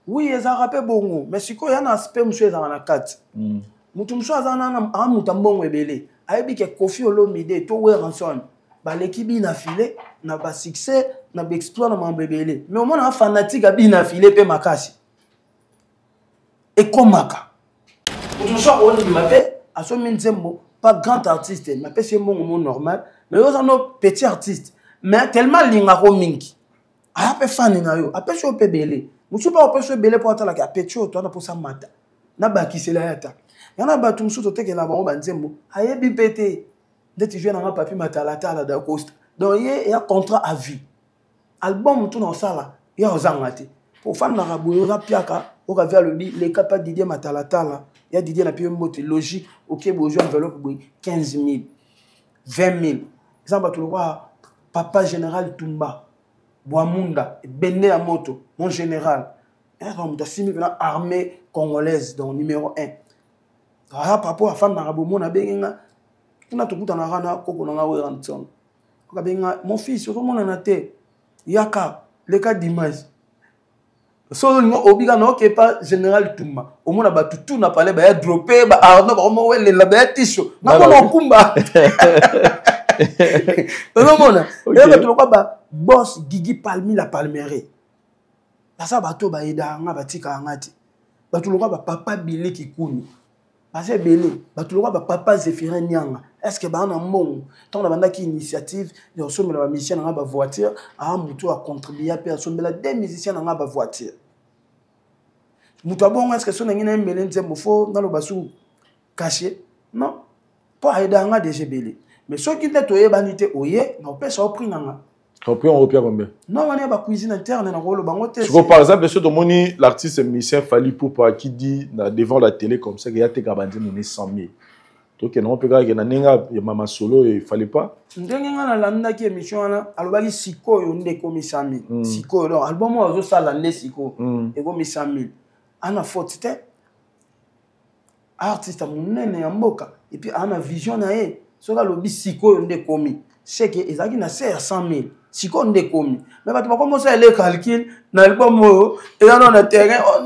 oui eza rappé bongo mais siko ya na aspect monsieur za na 4 mutu mso azana na mutu mbongo ebele ayebi ke Kofi Olomide to Weranson ba l'équipe bina filé na ba succès na ba exploit na mambebele mais au moins un fanatique a bina filé pe makasi et komaka mutu mso on dit mapé aso minzembo pas grand artiste mapé c'est mon normal mais yo za no petit artiste mais tellement linga ko mingi a pe fan na yo a pe so pe belé mutu pa pe so belé pour atala ka pecho to na pour sa mata na ba kisela yata yana batu msuto teke la bango banzembo ayebi pété ndeti je na papi matalatala da costa donc il y a contrat à vie album tout dans ça là il y a ozangate pour fan na raboyo za piaka o ka vers le bi les capa Didier matalatala il y a Didier na pied mote logique OK bojo enveloppe 15 000 20 000 ça ba tout le papa général Tumba Boamunda Bende à moto mon général on a 6 000 armée congolaise donc numéro 1. Ah papa a femme na rabomo na benga tuna tokuta na rana koko na Weranson ko benga mon fils so mona na te yaka le cas d'image so no obiga no ke pas général Tumba o mona ba tutu na parler ba dropper ba arno ba mo wele la ba tisho na ko kumba no mona e ba tuloko ba boss Gigi Palmi la Palmere ça ba to ba ida nga ba tika ngati ba tuloko ba papa Bilé Kikuni parce que belé batuloko ba papa Zéphirin Nyanga est-ce que ba na mbongo tant na banda ki initiative de somela ba musicien na ba voiture a mutu a contribuer pe somela des musiciens na ba voiture mutu abongo est-ce que so na ngina mbele nzembo fo na lo basu caché non pas aider nga déjà belé mais so ki te toye banité oye na pesa au prix nanga on repère combien non on est ba cuisine interne na rolo bango te par exemple ce domoni l'artiste musicien Fally Ipupa qui dit devant la télé comme ça qu'il y a te gabandi moni 100 000 donc non peut que na ninga ya mama solo il fallait pas ndenge nga na landa ki émission na alobaki sikoyo nde komi 100 000 sikoyo donc album ozo sala nde sikoyo e komi 100 000 ana faute te artiste munene ya mboka et puis ana vision na ye soka lobi sikoyo nde komi c'est que ezaki na 100 000 sikoyo nde komi mais bato bakomosa ele calcul na album oyo eza na terrain on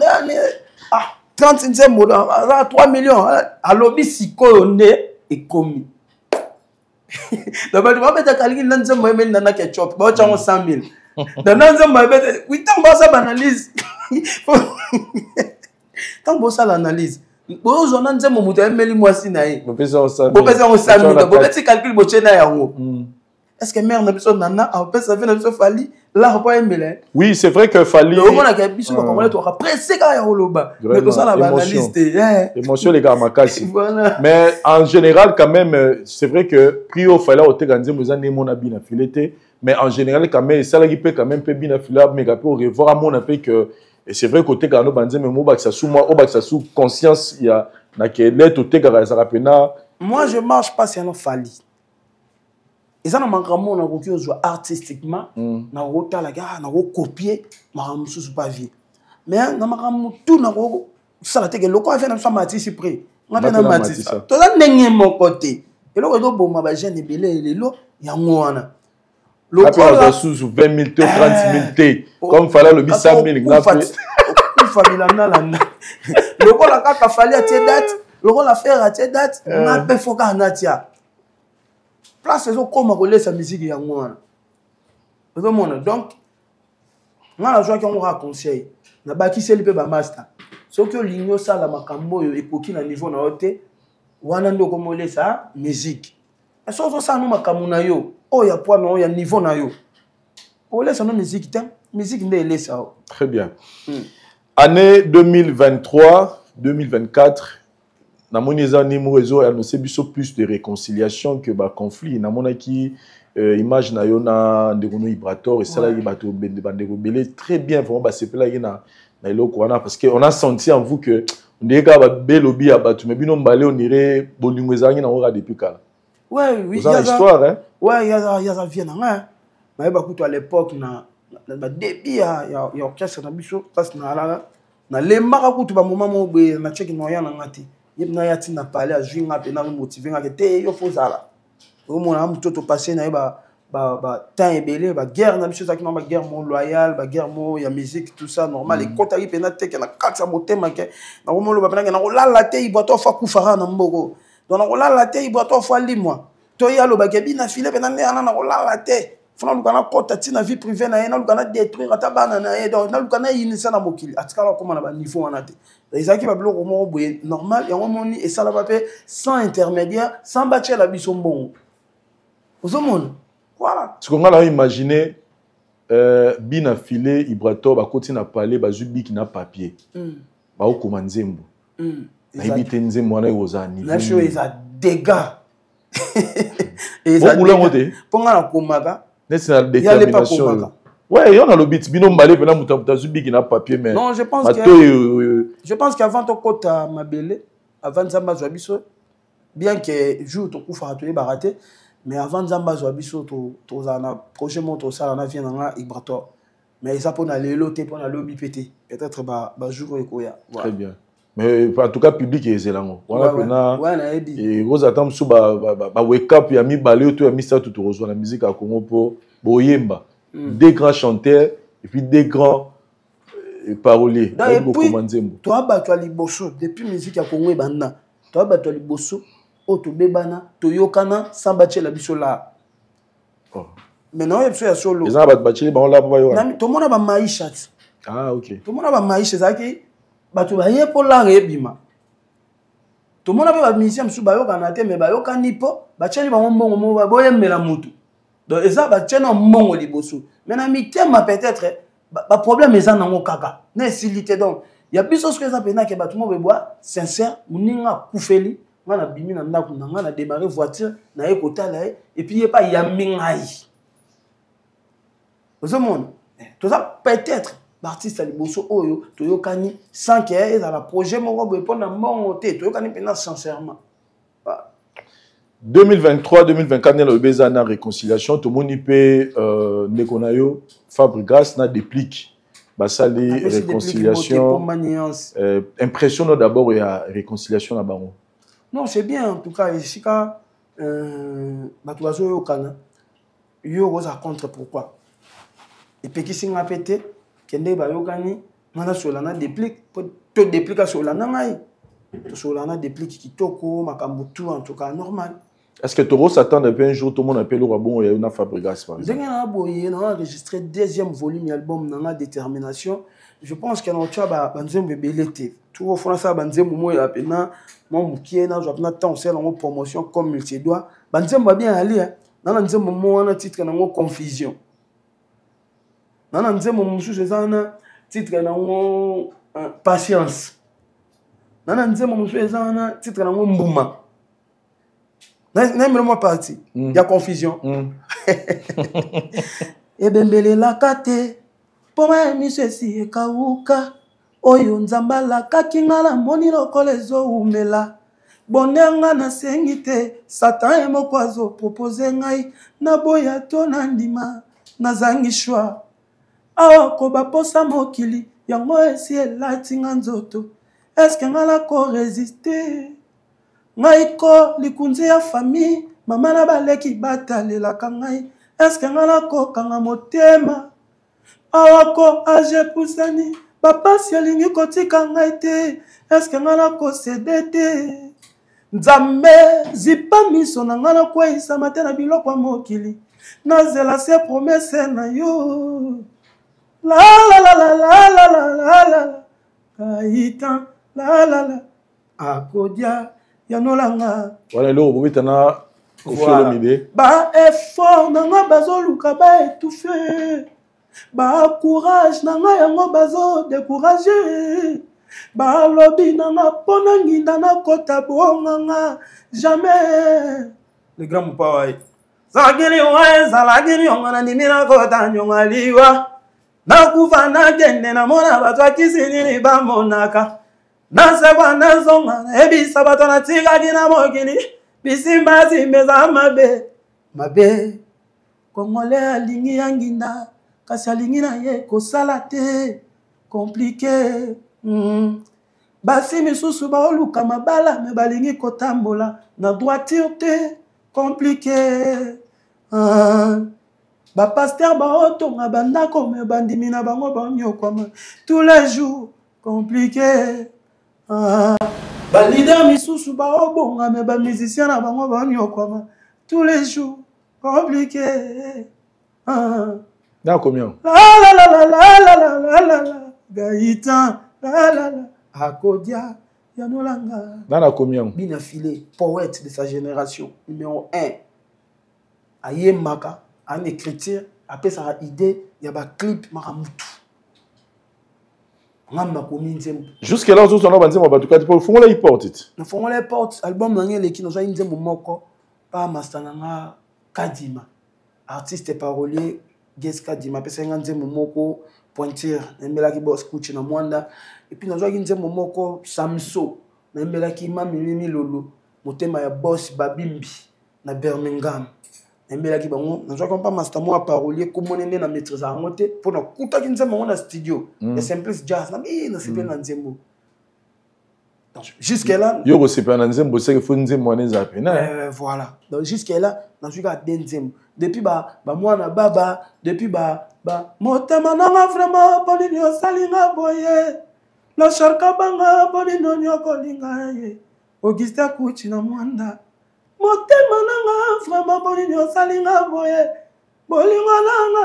ah 30 nzembo 3 millions alobi sikoyo nde ekomi donc bato babeta calcul na nzembo emeli na ketchup baochango 100 000 na nzembo ebeta witango basa banalise tant bosa l'analyse bozo na nzembo mutu emeli mwasi na ye bopesa on 100 000 bopesa calcul bochena yango. Est-ce que mère n'a pas nana a pas ça fait na Fally là pas aimer. Oui, c'est vrai que Fally on a que biso ba congolais to pressé ka ya loba mais to ça la banaliste émotion les gars makasi. Mais en général quand même c'est vrai que prio Fally au te ganze mozane mon abina fileté mais en général quand même ça là qui peut quand même peu bien filab mais peut revoir à mon appel que et c'est vrai côté quand nous banze mais mo ba ça sous moi au ba ça sous conscience il y a na que l'être au te ça rapena. Moi je marche pas sans Fally. Et ça, on a artistiquement, on a copié, on a pas vu. Mais on a tout ça a été le quoi fait dans sa matisse près. On a dans matisse. Tout ça n'est mon côté. Et là, on a bon ma jeune belé le lo, ya ngwana. Le après, sous 20 000 T, 30 000 T. Comme fallait le 100 000. Le rôle a qu'à falloir tes dates. Le rôle à faire à tes dates. On peut faut qu'à natia. Place les autres comme on laisse la musique et moi. Donc, moi la joie qu'on aura conseil. Na baki c'est le master. Sauf que l'igno ça la makambo époque na niveau na haute. Wana ndo comme on laisse ça musique. Et sauf ça nous makambo na yo. Oh ya poids mais oh ya niveau na yo. On laisse nos musique temps. Musique n'est laisse ça. Très bien. Année 2023-2024, na moneza ni mo réseau annoncé biso plus de réconciliation que ba conflit. Na mona ki image na yo na ndekono Ibrator et ça là bato bandeko belé très bien vraiment ba sepela na eloko wana parce que on a senti en vous que ndeka ba belobi ya bato mais bino mbale on irait bolingo ezangi na ora depuis kala. Ouais oui, il y a histoire hein. Ouais, il y a ça vient hein. Mais ba kuto à l'époque na débit ya orchestre na biso parce na lemaka kutu ba moment mo be na check no ya na ngati yebna ya tina parler à jouer pe na motiver nga te yo fozala au mon am toto passer na ba temps ebele ba guerre na biso za ki na ba guerre mo loyal ba guerre mo ya musique tout ça normal et quand ari pe na te ke na katsa motema ke na ko mo lo ba na ko lala te iboto fa kufara na mboko donc na ko lala te iboto fa limwa to ya lo ba ke bina file pe na na ko lala te fona lukana kota tina vie privée na yena lukana détruire atabana na ye donc na lukana yinisa na mokili atikala koma na ba niveau wana te ezaki ba biloko mo boye normal yango moni et ça la pape sans intermédiaire sans bâtir la biso mbongo ozomona voilà ce qu'on a imaginer bina filé Ibrator ba koti na parler ba zubi ki na papier ba okoma nzembo na ibite nzembo wana yozani na show eza dégâts et ça ponga na komaka c'est la détermination. Ouais, il y en a le bit. Bino mbalé pena muta zubi qui n'a papier mais. Non, je pense qu'avant ton côté ma belle, avant Zamba Zoabiso, bien que jour ton coup faraté baraté, mais avant Zamba Zoabiso to zana prochainement to ça na vient na Ibrator. Mais ça pour aller loter pour aller BPT. Peut-être ba jour ekoya. Très bien. Mais en tout cas public est zélango. Voilà pena. Et vous attendez sous ba wake up ya mi balé to ya mi ça tout rejoindre la musique à Congo pour Boyemba. Des grands chanteurs et puis des grands paroliers. Et puis toi bato liboso depuis musique à Congo banda. Toi bato liboso oto bebana to yokana sans battre la biso là. Maintenant il y a solo. Les abat battre ba on là ba yo. Tout le monde ba maïcha. Ah OK. Tout le monde ba maïcha ça qui bato ba ye pour la rebima. Tout le monde ba musicien msu ba yo kana te mais ba yo kanipo ba tcheli ba mbongo mo ba boyemela mutu. Donc ça ba tchena mbongo liboso. Maintenant mi thème peut-être ba problème eza nango kaka. Na silité donc il y a biso ce que ça pena que bato mo be bois sincère muninga kufeli ngana bimi na ndako na ngana démarrer voiture na ye kotala et puis il pas ya mingai. Vous monde tout ça peut-être l'artiste à liboso oyo toyokani sans que ait dans la projet moko bo répondre mbongo te toyokani pena sincèrement. 2023-2024 le beza na réconciliation tout monde peut nekonayo Fabregas na déplique basali réconciliation impression d'abord il y a réconciliation là-bas. Non, c'est bien en tout cas ici quand batuazo yokana yo rosa contre pourquoi et puis qui singa pété kende ba yokani ngana solana déplique to déplique solana ngai to solana déplique kitoko makambo tout en tout cas normal. Est-ce que Toro s'attend depuis un jour tout le monde appelle au bon il y a une Fabregas par exemple. On a enregistré deuxième volume album dans la détermination. Je pense que notre chaba banzem bebelete. Tout au fond ça banzem mo ya pena mon mukie na jopna temps c'est en promotion comme il se doit. Banzem va bien aller dans banzem mo na titre na mo confusion. Dans banzem mo musu c'est na titre na mo patience. Dans banzem mo musu c'est na titre na mo mbuma. N'aime-moi parti. Il y a confusion. Et bembele la kate. Pour moi, monsieur si kauka. Oyo nzamba la kakinga la moni lokolezo umela. Bonenga na sengite. Satan e mokwazo propose ngai. Na boya to na ndima. Na zangi shwa. Awa koba posa mokili. Yango esi elati nga nzoto. Eske nga la ko résister? Ngai ko likunzi ya famille mama na baleki batalela kangai est-ce que ngana ko kanga motema awako age pusani papa si alingi kotika ngai te est-ce que ngana ko cede te nzambe zipa miso na ngana kweyisa mate na biloko ya mokili nazela se promese na yo la la la la la la la la la kaita la la la akodia yanolanga voilà le obitana ofilomide ba effort nanga bazoluka ba étouffer ba courage nanga yango bazo décourager ba lobby nanga pona nginda na kota bonganga jamais le grand mpawai zakili wa zalagini ngana nimina kota nyongaliwa na kufa na gende na mona batwa kisini ba monaka na sekwa na zonga ebisa bato na tika kina mokili bisimba zimbeza mabe kongole alingi yanginda kasi alingi na ye kosala te compliqué basi misusu baoluka mabala me balingi kotambola na droiture te compliqué bapaster baotonga bandako me bandimi na bango banyokwama tous les jours compliqué balider misusu baobonga me bamusicien na bango banyokwama tous les jours compliqué na combien la la la la la la la la la Gaïtan la la la akodia yanolanga na combien bina filé poète de sa génération numéro 1 ayemaka en écriture après sa idée il y a ba clip maramutu ngamba kominzembo jusque là tout on a banzembo batukati pour fongola hip hop na fongola hip hop album nangé leki no zwa nzembo moko pa mastananga Kadima artiste et parolier Guess Kadima pesa nzembo moko pointure nembela ki boss kuchi na mwanda et puis nazwa nzembo moko Samso nembela ki mamimi lolo motema ya boss babimbi na Birmingham nembela ki bango nazwa kompa master mo parolier komonene na maîtrise a ngote pona kuta ki nzembo na studio ya Simplice Jazz na na sipe na nzembo jusqu'à là yo ko sipe na nzembo c'est que faut nzembo na zape na voilà donc jusqu'à là nazwa ka nzembo depuis ba mwana baba depuis ba motema nanga vraiment polini osalinga boye la sharka banga polini nyokolinga ye Auguste Kuchi na mwanda motema nanga vraiment polini osalinga boye bolinga nanga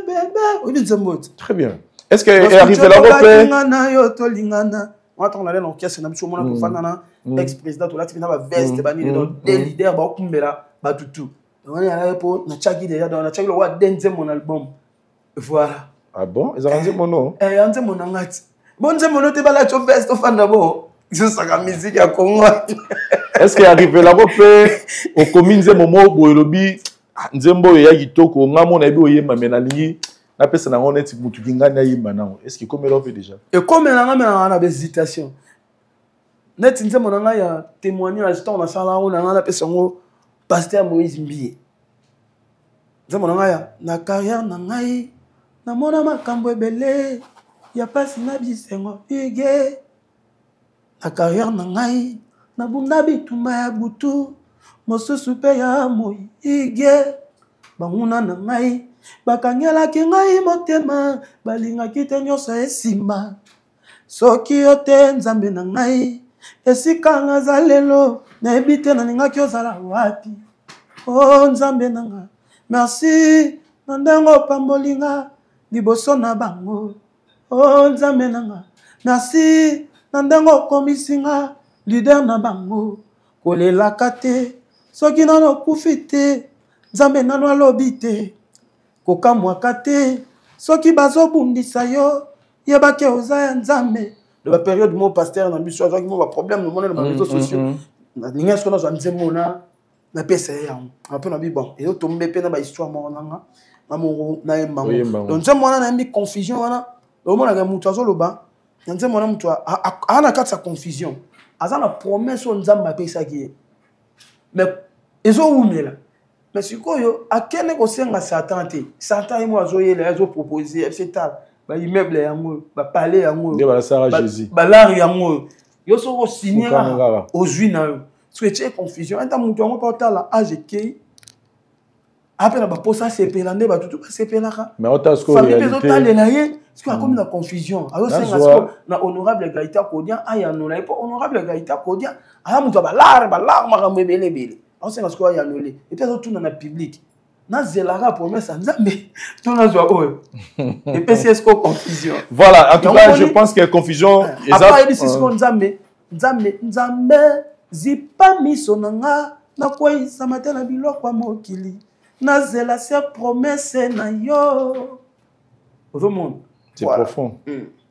bébé obi nzembo très bien est-ce que arrive la repère na yo tolingana on a l'air caisse na biso mona ko fana na ex président to lati na ba veste bani donc des leaders ba kumbela ba tutu on est là pour na chaki déjà dans na chaki le wa denze mon album voilà ah bon ils ont rendu mon nom anze mon ngati bonze mon te bala cho veste fana bo c'est ça la musique ya Congo est-ce que arrive la repère au commune momo boyelobi nzembo ya kitoko ngamo na bi oyema menalingi na pesa na ngone ti mutu kingana yimba nango est-ce que comme elle fait déjà et comme elle a na hésitation net nzembo na ya témoignage tant na sala on na pesa ngo pasteur Moïse Mbie nzembo na ya na carrière na ngai na mona makambo ebele ya pasi na bisengo ige na carrière na ngai na bunda bitumba ya butu mosusu pe ya moi ige banguna na ngai bakangelaki ngai motema balingaki te nyonso esimba soki yo te nzambe na ngai esika naza lelo nayebi te nalingaki ozala wapi o nzambe na nga merci na ndenge opamboli nga liboso na bango o nzambe na nga merci na ndenge okomisi nga lider na bango kolelaka te soki nano okufi te nzambe nano alobi te kokamwaka te soki bazobundisa yo yebaki oza ya nzambe de la période mo pasteur na biso azaki mo ba problème no mona na réseaux sociaux na ninga so na nzembo na pesa yango après na bi bon et tombe pe na ba histoire mo nanga na mo na embango donc nzembo na mi confusion wana do mona ga mutu azoloba nzembo na mutu ana kata confusion azana promesse o nzamba pesa ki mais ezo umela mais sikoyo akene ko senga Satan te Satan mo azoyela azo proposer etc ba immeuble yango ba palais yango de ba Sarah Jésus ba lari yango yo so ko signer aux juifs na yo parce que tu es confusion enta mutu ngo pa tala age ke après na ba posa sepelande ba tutu ba sepelaka mais on t'a ce que famille bezo talela ye parce que comme la confusion alors c'est Nazoa. na honorable Gaïta Kodia aya no la pas honorable Gaïta Kodia aya muto ba lar makambo ebele alors c'est parce que aya no le et puis tout na public na zelara promesse nzambe to na zwa oyo et puis c'est ce que confusion voilà en tout cas je pense qu'il y a confusion après il dit c'est ce que nzambe zipa miso nanga na kwa samata na biloko mokili na zela se promesse na yo au monde c'est profond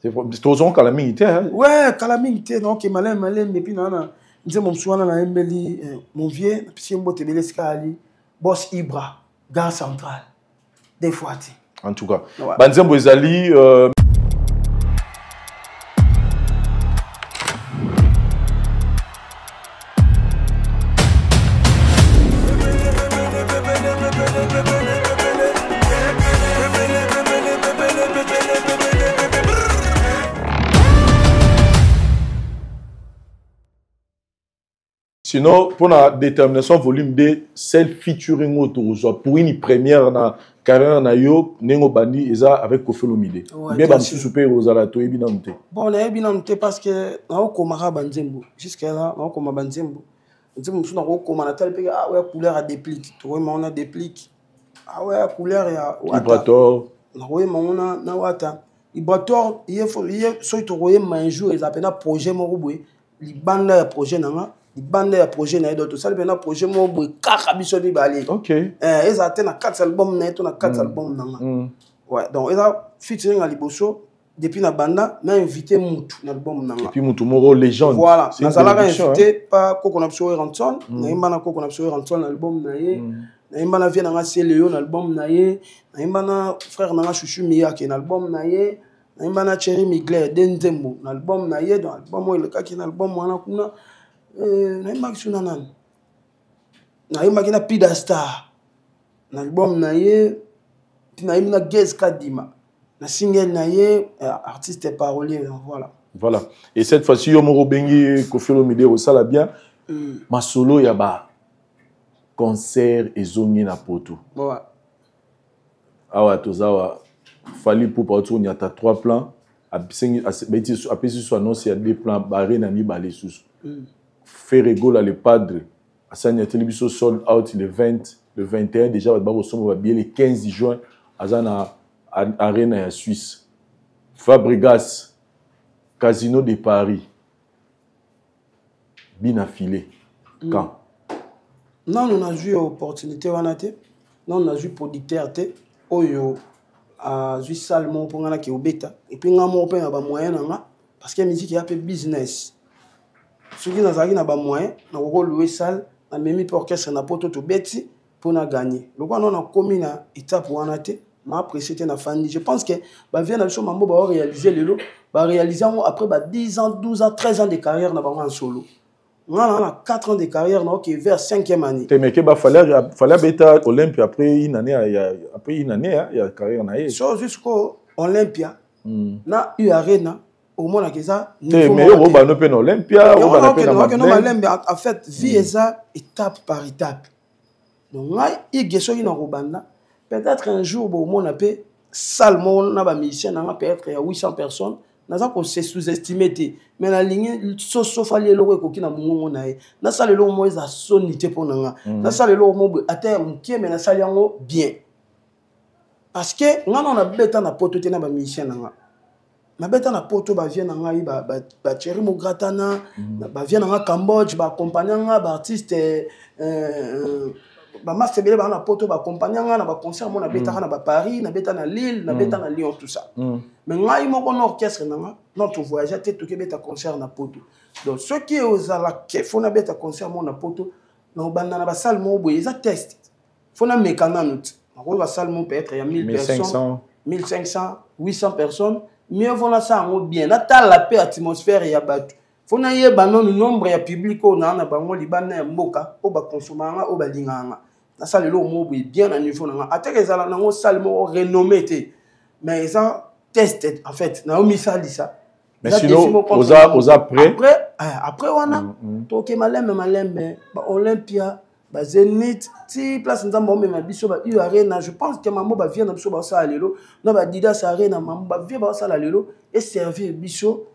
c'est toujours calamité hein ouais calamité donc malin et puis nana nze mon soana na embeli mon vieux puis mbote beleska ali boss Ibra gare centrale des fois en tout cas banzembo ezali sinon, pour la détermination volume 2, celle featuring autour, pour une première na carrière na yo, nengo bandi eza avec Koffi Olomide. Bien bam soupé aux alato et binamte. Bon, on a binamte parce que na o komara banzembo. Jusqu'à là, na o koma banzembo. Nzembo msuna ko koma na tel pe ah ouais couleur à déplique. Tu vois on a déplique. Ah ouais couleur ya Vibrator. Na ouais on na wata. Vibrator, il faut so to royer un jour ils appellent projet moko boy. Li banda projet nanga. Bande ya projet na d'autres ça le projet mo boy kaka biso bi bali OK ils attendent 4 albums na to na 4 albums nanga ouais donc ils a featuring à liboso depuis na banda na invité mutu na album nanga et puis mutu moro légende voilà na sala invité pas Koko Napso Ranson na imana Koko Napso Ranson album na ye na imana vient na Célio na album na ye na imana frère na Chouchou Miyake na album na ye na imana Cherry Migler Denzembo na album na ye dans album le kaki na album wana kuna na imaki nan na imaki na Pida Star na album na ye na imina Gez Kadima na single na ye artiste et parolier voilà et cette fois-ci yo moro bengi Koffi Olomide au sala bien ma solo ya ba concert ezongi na poto ouais awa tozawa fali pour partout il y a 3 plans apesi so annonce il y a 2 plans barré na mi balé sous Ferregola le padre à Sanya Télévision sold out le 20 le 21 déjà va recevoir bien le 15 juin à Zana Arena en Suisse Fabregas Casino de Paris bien affilé quand non on a eu opportunité wanate non on a eu producteur te oyo a eu salmo pour ngana ki obeta et puis ngamo pe na ba moyen na parce que musique y a peu business ceux qui n'ont pas de moyens, nous avons loué salle, nous avons mis pour orchestre, nous avons tout bêti pour nous gagner. Donc, on a commis une étape pour en être, on a apprécié la famille. Je pense que vient la chose va réaliser le lot, va réaliser après 10 ans, 12 ans, 13 ans de carrière en solo. On a 4 ans de carrière qui est vers 5e année. Mais il fallait bêta Olympia après une année, il y a carrière na. So jusqu'au Olympia, na eu arena. Au moins ça mais on va pas Olympia on va en fait vie ça étape par étape donc il y a Robanda peut-être un jour au moins on peut salement na ba musicien na peut-être il y a 800 personnes naza ko se sous-estimer mais la ligne so fallait le ko kina mungo na ye na sale lo mo za sonité pour nanga na sale lo mo ata mukie mais na sale yango bien parce que ngana on a beta na poto te na ba musicien nanga ma bête na poto ba vient nga ba Cherry Mogratana ba vient nga Cambodge ba accompagnant ba artiste ba master bele ba na poto ba accompagnant na ba concert mo na beta na ba Paris na beta na Lille na beta na Lyon tout ça mais nga il moko na orchestre nga notre voyage te to ke beta concert na poto donc ce qui est aux ala ke fo na beta concert mo na poto na banda na ba salle mo boye za test fo na mekana note na ba salle mo peut-être il y a 1000 personnes 1500 800 personnes mieux vaut ça bien na la paix atmosphère ya batu faut na yeba non nombre ya public on na bango libana ya mboka o ba consomanga o ba linganga na ça le mo bien na niveau na ateke za na ngo salle mo renommé té mais ça tested en fait na omi ça mais sinon aux après wana to ke malembe ba Olympia ba Zénith ti place nzambe omema biso ba U Arena. Je pense que maman ba vient na biso ba sala lelo na ba Didas Arena maman ba vient ba sala lelo et servir biso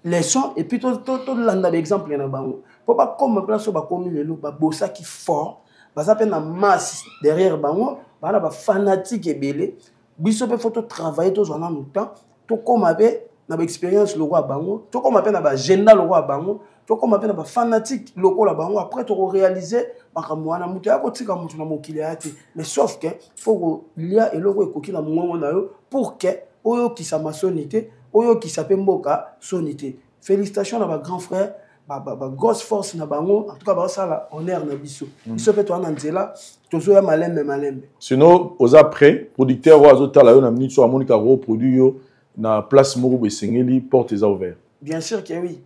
les sons et puis tout landa exemple na bango pour pas comme place ba komi lelo ba bossa qui fort ba ça na masse derrière bango ba na ba fanatique ebele biso pe faut travailler tous en même temps tout comme avec na ba expérience le roi bango tout comme avec na ba agenda le roi bango tout comme avec na ba fanatique le roi bango après tu réaliser makambo wana mutu ya kotika mutu na mokili ate mais sauf que faut lia eloko ekoki na mongo na yo pour que oyo qui sa masonité oyo qui s'appelle mboka sonité. Félicitations à ma grand frère, ma grosse force na bango, en tout cas ba sala honneur na biso. Biso pe to na nzela, tozo ya malembe. Sinon aux après producteur ou azota la yo na minute so amoni ka gros produit yo na place moko be sengeli portes ouvertes. Bien sûr que oui.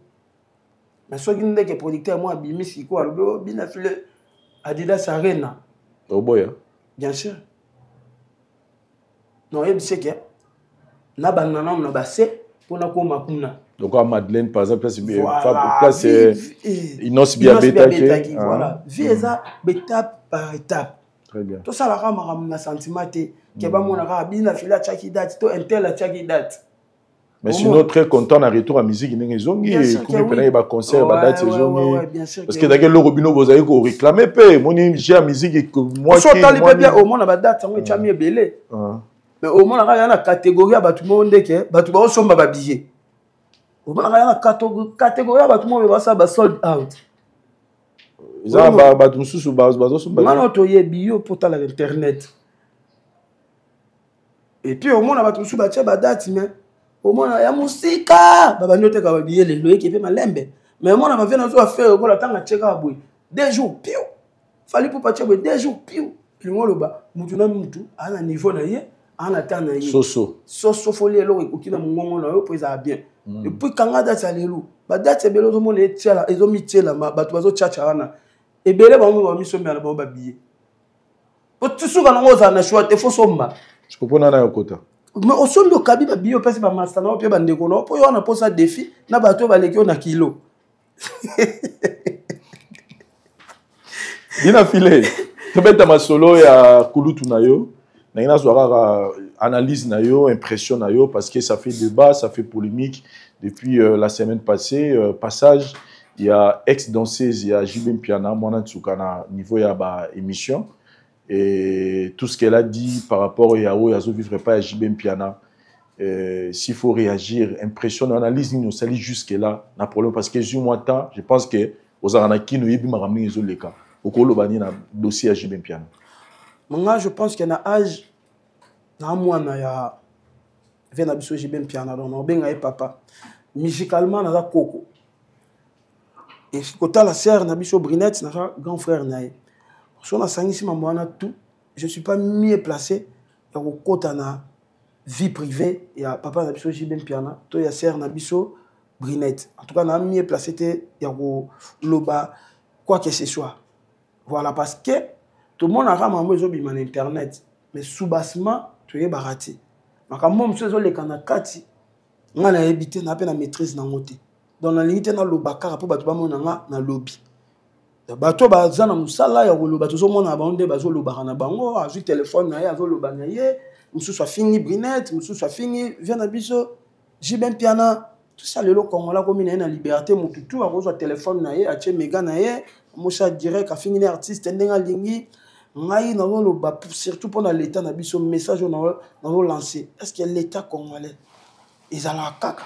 Mais so ginde que producteur moi bimi siko alobo bina file Adidas Arena. Oh boy. Bien sûr. Non, il sait que na banana na basse pour na ko makuna. Donc à Madeleine par exemple voilà. place Inos Biabeta qui voilà visa étape par étape. Très bien. Tout ça la rama na sentiment que ba mona ka bina fila chaki date to intel la chaki date. Mais sinon très content na retour à musique ndenge zongi comme pena ba concert ba date zongi parce que d'ailleurs le robino vous avez ko réclamer pe moni j'ai la musique que moi qui moi bien au monde ba date ngo chami belé. Mais au monde ka na catégorie ba tout monde que ba tout ba somba ba billet. Au monde ka na catégorie ba tout monde ba ça ba sold out. Za ba tout sous ba somba. Mano to ye bio pour ta internet. Et puis au monde ba tout sous ba tia ba date mais au moins ya musika baba nyote ka babiye le loye qui fait malembe mais moi na va venir zo faire ko la tanga cheka boy 2 jours pio fali pour pas boy 2 jours pio lingo loba mutu na mutu ana niveau na ye ana tana ye soso folie lo okina mongongo na yo poza bien et puis kanga date lelo ba date belo zo mona etiala ezo mitiela bato bazo chacha wana ebele ba mo ba misomba na ba babiye po tsuka na ngoza na choix te fo somba je comprends na yokota. Mais au son de Kabi, bio pèse ba master na ba ndeko na po yo na posa défi na bato ba leki na kilo. Dina filé. Tobeta masolo ya kulutu na yo. Na ina soara analyse na yo, impression na yo parce que ça fait débat, ça fait polémique depuis la semaine passée passage il y a ex-danseuse il y a Jibem Piana mwana tsuka na niveau ya ba émission. Et tout ce qu'elle a dit par rapport à Yao, Yazo vivrait pas à Jibem Piana. S'il faut réagir, impression, analyse, nous salit jusque-là, n'a problème parce que je pense que aux Aranaki, nous y avons ramené les cas. Au Kolo Bani, na dossier à Jibem Piana. Moi, je pense qu'il y a un âge, na moi, na ya, vient à biso Jibem Piana, donc on benga papa. Musicalement, na Coco. Et quand la sœur na biso Brinette, na grand frère nae. Si on a sangisi mamana tout, je suis pas mieux placé pour côté na vie privée et à papa na biso Jibem Piana, to ya sœur na biso Brinette. En tout cas, na mieux placé te ya loba quoi que ce soit. Voilà parce que tout le monde a ramé zo bima internet, mais sous-bassement tu es barati. Makambo mso zo le kanakati, ngana ebité na pe na maîtrise na ngote. Dans la limite na loba kara po batu ba mona na lobby. Bato baza na musala ya koloba tozomona bango bazo loba na bango azui téléphone na ye azo loba na ye mususu afini Brinette mususu afini vient na biso Jibem Piana tout ça lelo kongola komi na liberté mututu akozwa téléphone na ye atie méga na ye mosa direct afini na artiste ndenga lingi ngai na loba surtout pour l'état na biso message na lancer est-ce que l'état congolais ezala kaka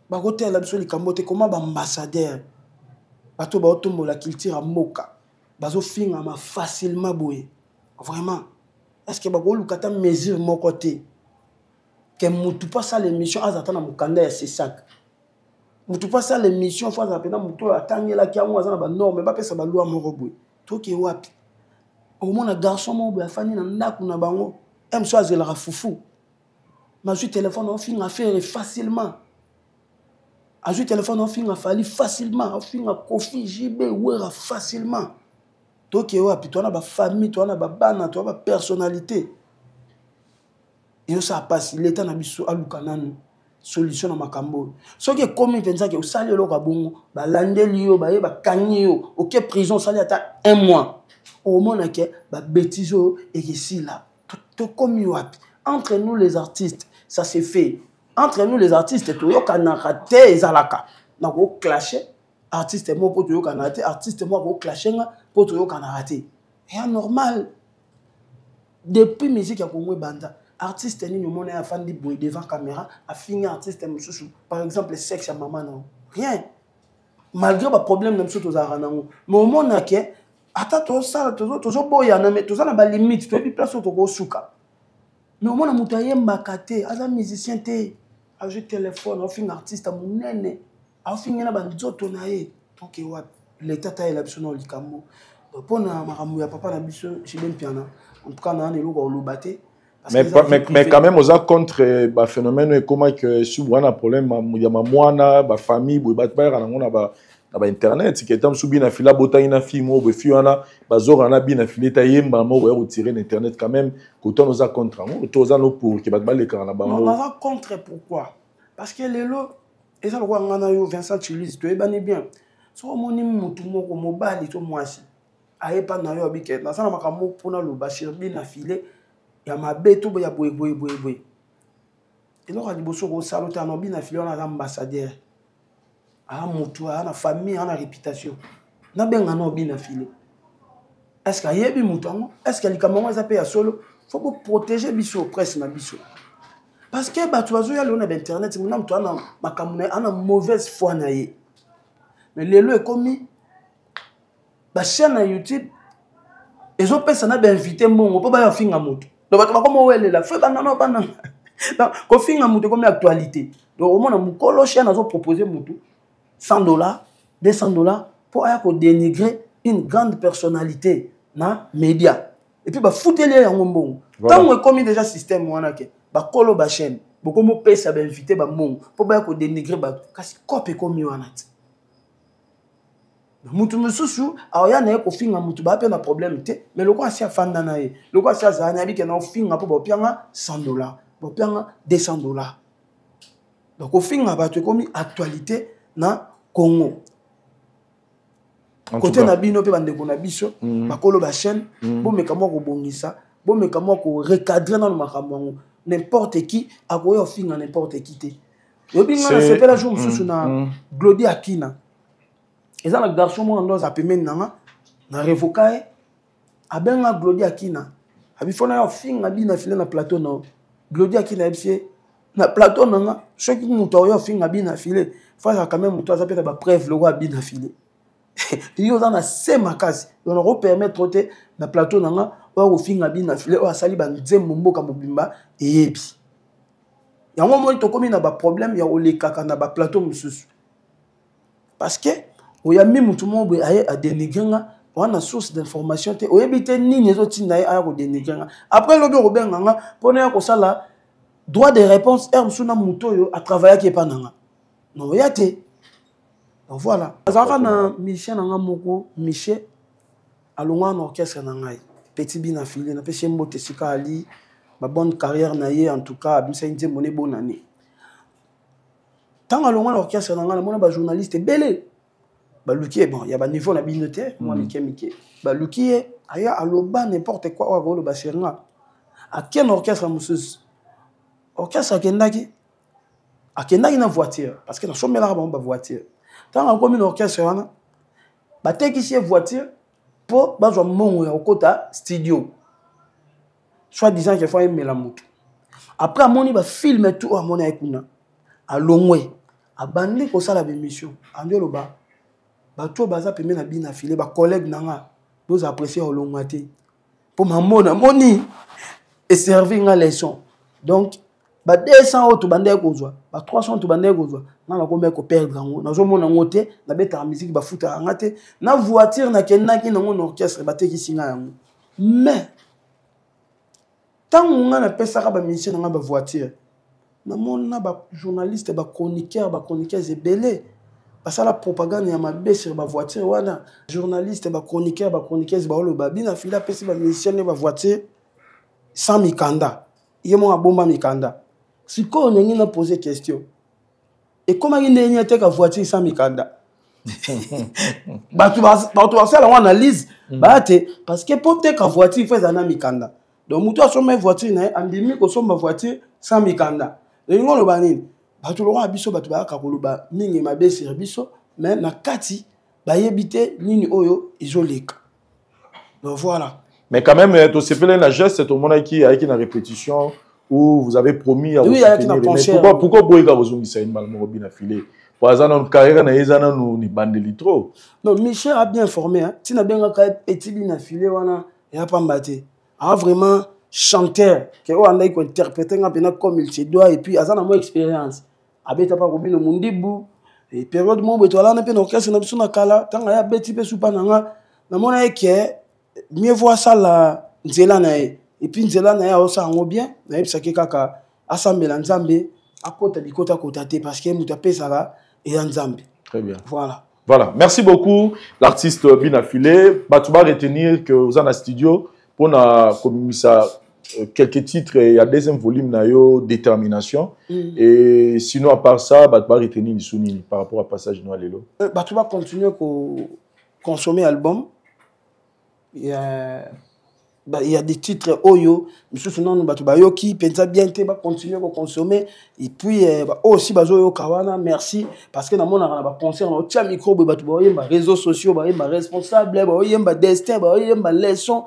bakote la biso likambote comment ba ambassadeur bato ba otombo la culture moka bazo finga ma facilement boye vraiment est-ce que bako lukata mesure mon côté que mutu pas ça l'émission azata na mukanda ya sesak mutu pas ça l'émission fois za pena mutu atangela ki amwa za na ba norme ba pesa ba loi moko boye to ke wapi au mona garçon mo boye afani na ndaku na bango em so azela fufu ma ju téléphone on finga faire facilement. A joué téléphone, on finit à Fali facilement, on finit à Kofi, JB, Ouera facilement. Donc, tu as une famille, tu as une bana, tu as une personnalité. Et ça passe, l'État n'a pas à Lukanan. solution na makambo. Ce qui est comme pensa que osali eloko bongo, ba landeli yo, ba ye ba kanyi yo, OK prison sali ata 1 mois. Au moment que ba bêtise et ici là. Tout comme yo entre nous les artistes, ça s'est fait. Entre nous les artistes, to yo kana raté ezalaka. Na ko clasher artiste mo po to yo kana raté, artiste mo ko clasher nga po to yo kana raté. C'est normal. Depuis musique ya Congo banda, artiste ni nous a fan de boy devant caméra, a fini artiste mususu. Par exemple, sexe à maman non. Rien. Malgré le problème de mususu za ranango. Mais au moment que ata to ça to boya na mais to ça na ba limite, to bi place to ko suka. Mais au moment mutu ayemba kate, aza musicien te, a joué téléphone, a fin artiste munene, a fin na ba nzoto na ye. Donc wa l'état ta la biso no likambo. Pour na maramu ya papa na biso chez ben piana. En tout cas, mais quand même, on contre le phénomène comment que si on a un problème, il y a ma famille, il y a internet, c'est que tant que tu as fila bota ina film ou be fiona bazora na bina fileta yemba mo wa retirer l'internet quand même quand on a contre on toza no pour que ba le kana ba on a contre pourquoi parce que les lots et ça le quoi ngana yo Vincent Chilis to ebani bien so moni mutu moko mobali to mwasi aye pa na yo biket na sana makambo pona lo bashir bina filé ya mabe to ya boy et donc a liboso ko salota no bina filé on a ambassadeur a mutu a na famille a na réputation na benga no bina filé est-ce que yebi mutu est-ce que likambo za pe ya solo faut protéger biso presse na biso parce que ba tu azo ya le na internet muna mutu ana makambo ana mauvaise foi na ye mais lelo est commis ba chaîne na YouTube ezo pesa na ba inviter mbongo po ba ya finga moto donc ba comme welela fe bana no bana donc ko finga moto comme actualité donc au moins mukolo chaîne azo proposer moto $100 $200 pour aya ko dénigrer une grande personnalité na média et puis ba fouteli yango mbongo tant que commis déjà système wana ke ba kolo ba chaîne beaucoup mo pesa ba inviter ba mbongo po ba ko dénigrer ba kasi copie comme wana mutu mususu aya na ko finga mutu ba pe na problème te mais le quoi si afanda na ye le quoi si azana bi ke na finga po ba pianga $100 ba pianga $200 donc ko finga ba to komi actualité na Congo côté na bino pe bande ko na biso ba kolo ba chaîne bo mekamo ko bongisa bo mekamo ko recadrer na makambo n'importe qui a ko finga n'importe qui te yo binga na c'est la jour mususu na Glody Akina. Et ça, le garçon, moi, on a payé na révoqué. A ben la Glody Akina. A bien, on a fait na filé na plateau na Glody Akina na plateau na. Ceux qui nous ont fait na filé. Faut quand même toi ça peut être preuve le roi na filé. Il y a dans ces makasi. On leur permettre de na plateau na wa fin na filé o sali ba nzembo mboka mobimba et puis. Ya un moment to comme na ba problème ya o le kaka na ba plateau mususu. Parce que oya mi mutu mo boy aye a dénigrer on a source d'information te oyebite nini ezoti na ya ko dénigrer après lobi robenga nga pona ko sala droit de réponse suna muto yo a travailler qui pas nanga non yate donc voilà azaka na Michel nanga moko Michel alonga na orchestre na ngai petit bina filé na pese mbote sika ali ba bonne carrière na ye en tout cas bisa nze moné bonne année tant alonga na orchestre na ngai na mona ba journaliste belé Baluki bon, il y a un niveau de binoté, moi Mickey. Baluki aya aloba n'importe quoi ou le basirna. A quel orchestre musus? Orchestre kendaki. A kendaki na voiture parce que dans son mélange ba voiture. Tant comme une orchestre wana ba tekisi voiture pour ba zo mongo ya okota studio. Soit disant qu'il faut aimer la moto. Après moni ba filme tout à mona ekuna. A longwe. A bandi ko sala émission. Andio ba bato baza pemé na bina filé ba collègue nanga nous apprécier au longate pour mamona moni et servir nga leçon donc ba 200 auto bande kozwa ba 300 auto bande kozwa na na kombe ko perdre ngo na zo mona ngote na beta musique ba futa ngate na voiture na kendaki na ngo orchestre ba tekisi nga yango mais tant nga na pesa ka ba mission nga ba voiture na mona ba journaliste ba chroniqueurs ebelé parce que la propagande ya mabe sur ba voiture wana journaliste ba chroniqueurs ba lo ba bina fila pesi ba mission ba voiture sans mikanda yemo abomba mikanda siko nyengi na poser question et comment il n'y a pas voiture sans mikanda. Tu vas faire une analyse parce que pour te voiture il faut une mikanda. Donc tu as une voiture en demi que une voiture sans mikanda. Et nous le banine. Tu l'auras biso tu vas kakoluba mingi mabe sur biso mais na kati ba yebite nini oyo izoleka. Donc voilà. Mais quand même tu sais pas la geste c'est au monde qui avec une répétition où vous avez promis à vous soutenir. Pourquoi boyga vous zongisa une balle mo bina filé. Par exemple, notre carrière ni bandeli trop. Non, Michel a bien formé. Hein. Si n'a bien petit bien affilé, il a pas battu. A vraiment chanteur qui a interprété comme il se doit et puis a moins expérience. Abeta pas comme le mundibu et période mo beto là na pe no kese na biso na kala tanga ya beti pe supa nanga na mona que mieux voir ça la nzela na et puis nzela na ya osa ngo bien na yebisa ke kaka asambela nzambe akota bikota kota te parce que muta pesaka et en Zambie. Très bien. Voilà. Voilà. Merci beaucoup, l'artiste Bina Filé. Tu vas retenir que vous en a studio pour ça quelques titres. Il y a deuxième volume, Nayo, Détermination. Et sinon, à part ça, tu vas retenir Souni par rapport à Passage Noir Lelo. Tu vas continuer à consommer l'album. Il y a des titres Oyo, sinon qui pensa bien te va continuer à consommer et puis aussi bazo kawana merci parce que dans mon concert on tient micro réseaux sociaux responsable destin leçon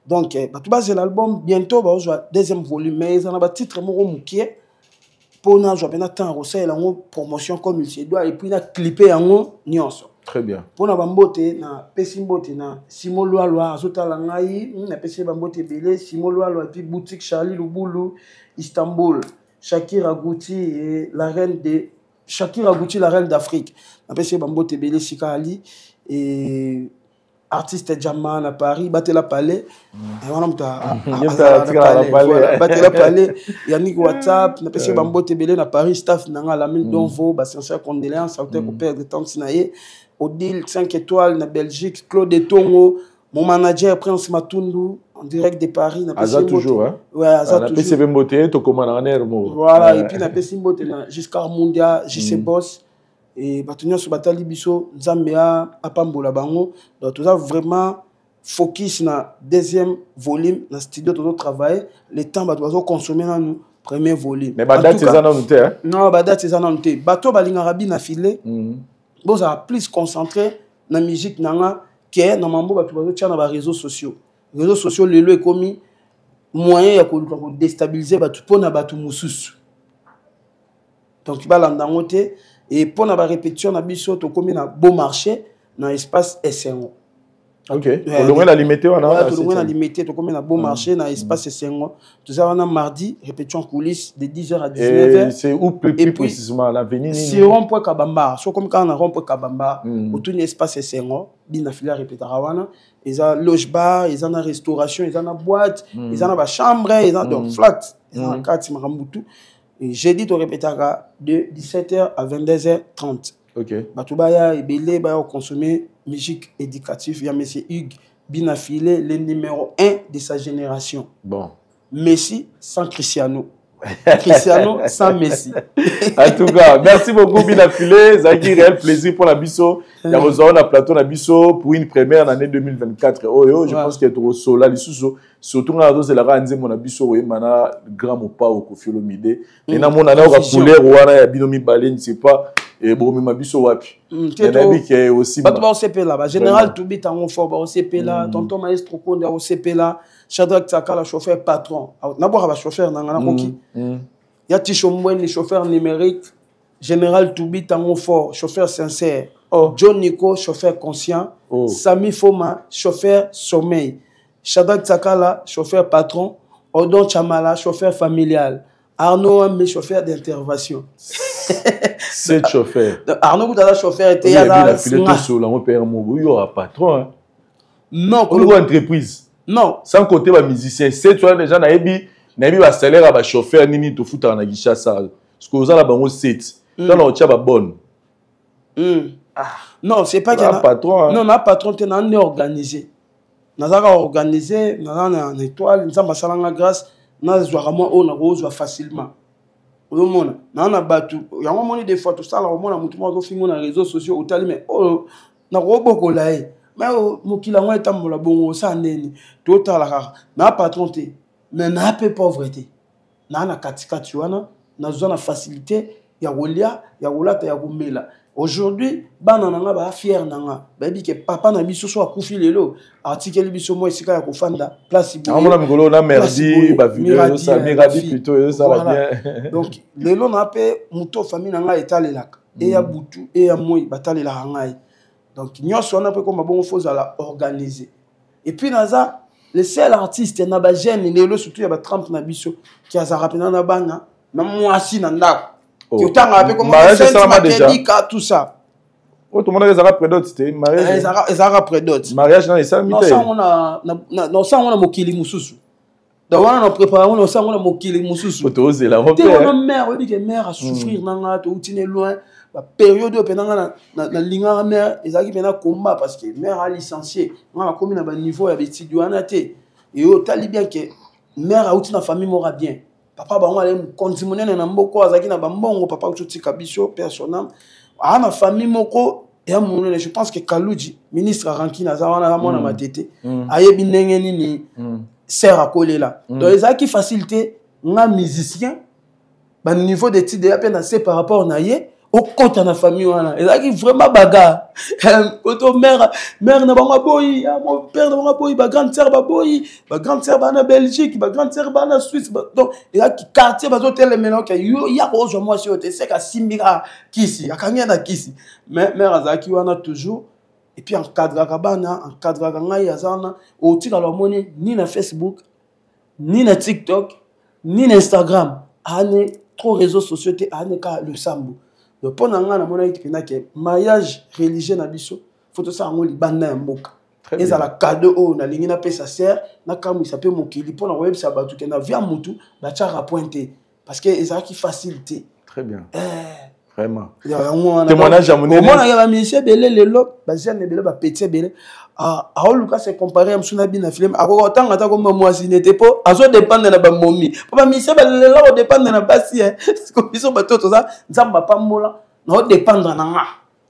donc c'est l'album bientôt deuxième volume mais il y a titre moko mukie pour na jo bena temps recel en promotion comme il se doit et puis na clipper en nyonso. Très bien. Pour na bambote na pesimbote na Simon Loaloa azotala ngai na pesi bambote belé Simon Loaloa puis boutique Charlie Lubulu Istanbul Shakira Gucci et la reine d'Afrique na pesi bambote belé Sikali et artiste Jaman à Paris Batela Palais et on Batela Palais Yannick WhatsApp na pesi bambote belé na Paris staff nanga la mine donvo ba sincère condoléances à au père de tant sinaye Odile 5 étoiles na Belgique, Claude Tongo, mon manager Prince Matundu en direct de Paris. Aza toujours, hein? Ouais, Aza toujours. PCB Mbote, to commandant voilà, et puis na PCB Mbote, Giscard Mundia, JC Boss, et Batunia Subatali Biso, Zambia, Apambola Bango. Donc, tout ça vraiment focus na deuxième volume, na studio, tout travail. Le temps, bah, tu consommer dans nous. Premier volume. Mais Badat, c'est ça dans nous, hein? Non, Badat, c'est ça dans nous. Bateau, Balingarabi, na filé. Bon, ça a plus concentré dans la musique que dans les réseaux sociaux. Les réseaux sociaux, les lois commis moyen de déstabiliser pour na batu mususu. Donc, tu vas l'endangoter et pour la répétition, na biso to commis na beau marché dans l'espace SNO. Ok. On a limité, on a limité, on a bon marché dans l'espace SNO. Tout ça, on a mardi, répétition coulisses de 10h à 19h. C'est où plus précisément l'avenir? C'est rond-point Kabamba. C'est comme quand on a rond-point Kabamba, autour de l'espace SNO, bien affilié à répétarawana. Ils ont loge-bar, ils ont restauration, ils ont boîte, ils ont chambre, ils ont donc flat, ils ont 4 Marambutu. Et jeudi, tu répétera de 17h à 22h30. Ok. Batubaya et Belé, consommer musique éducative. Il y a M. Hugues Binafilé, le numéro 1 de sa génération. Bon. Messi sans Cristiano. Cristiano sans Messi. En tout cas, merci beaucoup Binafilé. Ça a été réel plaisir pour la Bisso. Il y a un plateau la Bisso pour une première en année 2024. Oh, je pense qu'il est trop sola. Surtout quand c'est la range mon Bisso, oui, mana grand ou pas au Kofi Olomide. Et na mon ana au couleur ou ana binomi balé, ne sais pas. Et bon, mais Bisso wapi. C'est aussi. Bah tu vas au CP là. Général Toubi tango fort au CP là. Tonton Maestro Konde au CP là. Shadrach Tsakala chauffeur patron. D'abord va chauffeur nangana koki. Ya Tichomwen le chauffeur numérique. Général Toubi tango fort chauffeur sincère. John Nico chauffeur conscient. Sami Foma chauffeur sommeil. Shadrach Tsakala chauffeur patron. Odon Chamala chauffeur familial. Arnaud Amé chauffeur d'intervention. 7 chauffeurs. Arnaud Boudala chauffeur était là. Il a sur on père mon il y aura patron. Non, pour une entreprise. Non. Sans compter les musiciens, c'est toi déjà naebi ba salaire ba chauffeur nini to futa na gisha ça. Ce que vous avez bango 7. Dans on tient ba bonne. Non, c'est pas qu'il y a patron. Non, na patron t'es na organisé. Na za organisé, na étoile, na masalanga grâce, na zo vraiment on a rose facilement. Omona na batu yango moni des fois tout ça la omona mutu mo fingo na réseaux sociaux otali mais oh na roboko la e mais mokila ngo etambola bongo sa ndeni to tala kaka na patron te mais na peu pauvreté na katikati wana na zona facilité ya rolia ya rolata ya kumela. Aujourd'hui bana nanga ba fier nanga ba bi ke papa na biso so akufi lelo article biso mo esika ya kofanda place ibo amona mikolo na merdi ba vidéo ça miradi plutôt ça va bien donc lelo na pe muto famille nanga etalelaka e ya butu e ya moi batalela ngai donc nyonso na pe comme bon faut la organiser et puis naza le seul artiste na ba jeune lelo surtout ya ba Trump na biso qui a rapena na bana na mwasi na ndako. Tu as rappelé comment ça tout ça. Oh, tout le monde a des prédotes, c'était mariage. Ezara prédotes. Mariage dans les salles. Non, ça on a mokili mususu. Donc on a préparé on a mokili mususu. Autorisé la robe. On mère, on dit que mère a souffrir nanga to utine loin. La période où pendant na linga mère, ezaki pena combat parce que mère a licencié. On a commis na ba niveau ya étudiant na té. Et au tali bien que mère a uti na famille mora bien. Papa ba ngale continuer na mboko azaki na bambongo papa uti kabiso personnel a na famille moko et mon je pense que Kalouji ministre ranki na zawana mona matete ayebi ndenge nini sert à coller là donc ezaki facilité nga musicien ba niveau d'études ya peine assez par rapport na ye au compte na famille wana ezaki vraiment bagarre auto mère na bango boyi mon père na bango boyi ba grande sœur ba boyi ba grande sœur ba na Belgique ba grande sœur ba na Suisse donc ezaki quartier ba hôtel maintenant que yo ya ko zo moi sur c'est ka simbira kisi akanya na kisi mais mère azaki wana toujours et puis encadre kabana encadre ngai azana o tika lo moni ni na Facebook ni na TikTok ni na Instagram ane trop réseaux sociaux te ane ka le sambo. Donc pour nanga na mona ikina ke mariage religieux na biso faut ça ngo libanda ya mboka eza la cadeau o na lingi na pesa sœur na kamu isape mokili pour na web sa batu ke na via mutu ba tchara pointer parce que eza qui facilité très bien vraiment témoignage à mon mona ya monsieur belé lelo ba jeune belé ba petit belé ah Lucas se comparer am suna bina film akoko tanga ta comme moi si n'était pas azo dépendre na ba momi papa monsieur belé là on dépend na basi hein ko biso bato to ça nzamba pa mola na dépendre na nga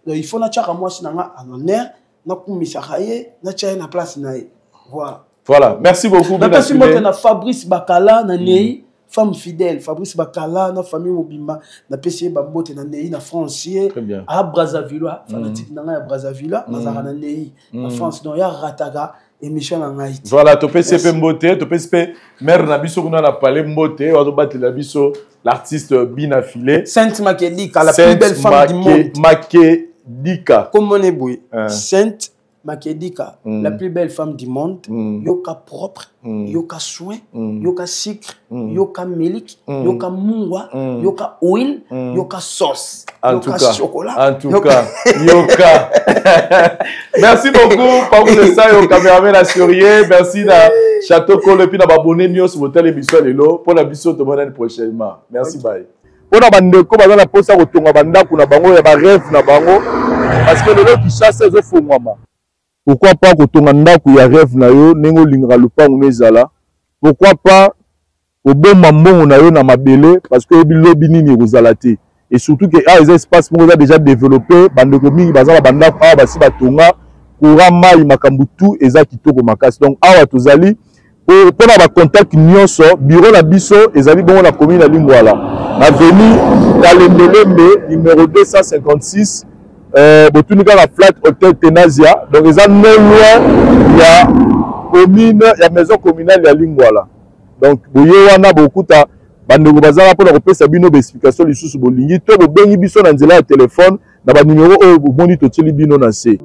donc il faut na tchaka moi si na nga en honneur na kumisa kaye na tchaya na place na ye voilà merci beaucoup merci moi na Fabrice Bakala na nei femme fidèle Fabrice Bakala na famille mobimba na pesier bambote na nei na francier à Brazzaville fanatique na nga ya Brazzaville na na nei na France donc ya rataga émission na ngai voilà to pesier mbote to pesier mère na biso kuna na palais mbote wa to batela biso l'artiste Bina Filé Sainte Makedika la plus belle femme du monde Makedika comment on est boy Sainte Makedika, la plus belle femme du monde, yoka propre, yoka soin, yoka sucre, yoka milik, yoka mungwa, yoka oil, yoka sauce, yoka chocolat. En tout cas, yoka. Merci beaucoup, Paul de ça, yoka caméraman assuré. Merci à Château Cole, puis à abonner nous sur votre télévision pour la biso de l'année prochainement. Merci, bye. On a bandé comme dans la poste à retourner banda pour na bango ya ba rêve na bango parce que le lot qui chasse les faux maman. Pourquoi pas kotonga ndako ya rêve na yo nengo lingara lupango mezala pourquoi pas oboma mbongo na yo na mabele parce que bilobi nini kozalate et surtout que les espaces mo déjà développé bandeko mingi bazala bandako awa basi batonga courant mai makambu tout eza kitoko makasi donc awa tozali pour na ba contact nyonso bureau na biso ezali bongo na commune ya Lingwala na avenue Kalembelembe numéro 256 botunika la flat hôtel Tenazia donc ils ont non loin il y a commune il y a maison communale ya Lingwala donc boye wana bokuta bandeko bazala pour repesa bino explication lisusu bolingi to bobengi biso na nzela ya téléphone na ba numéro o bondi to tili bino na se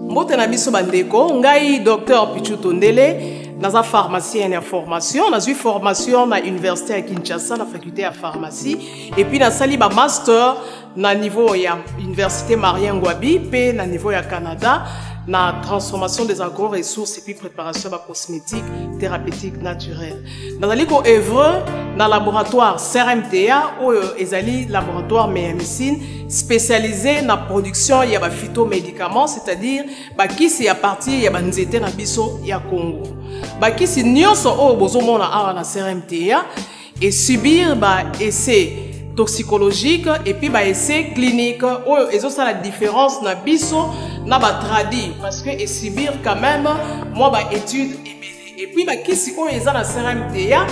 mbote na biso bandeko ngai docteur Pichu Tondele dans la pharmacienne en formation, dans une formation à l'université à Kinshasa, la faculté de pharmacie, et puis dans sali ba master na niveau ya université Marien Ngouabi, puis na niveau ya Canada, na transformation des agro-ressources et puis préparation de cosmétiques thérapeutiques naturelles. Dans le œuvre dans le laboratoire CRMTA ou ezali laboratoire médecine spécialisé dans la production ya ba phytomédicaments, c'est-à-dire ba kisi ya partie ya banzete na biso ya Congo. Ba kisi nyonso o bozomona awa na CRMTA et subir essai toxicologique et puis essai clinique. Et ça la différence na biso na tradi parce que et subir quand même moi étude et puis kisi ils ont la CRMTA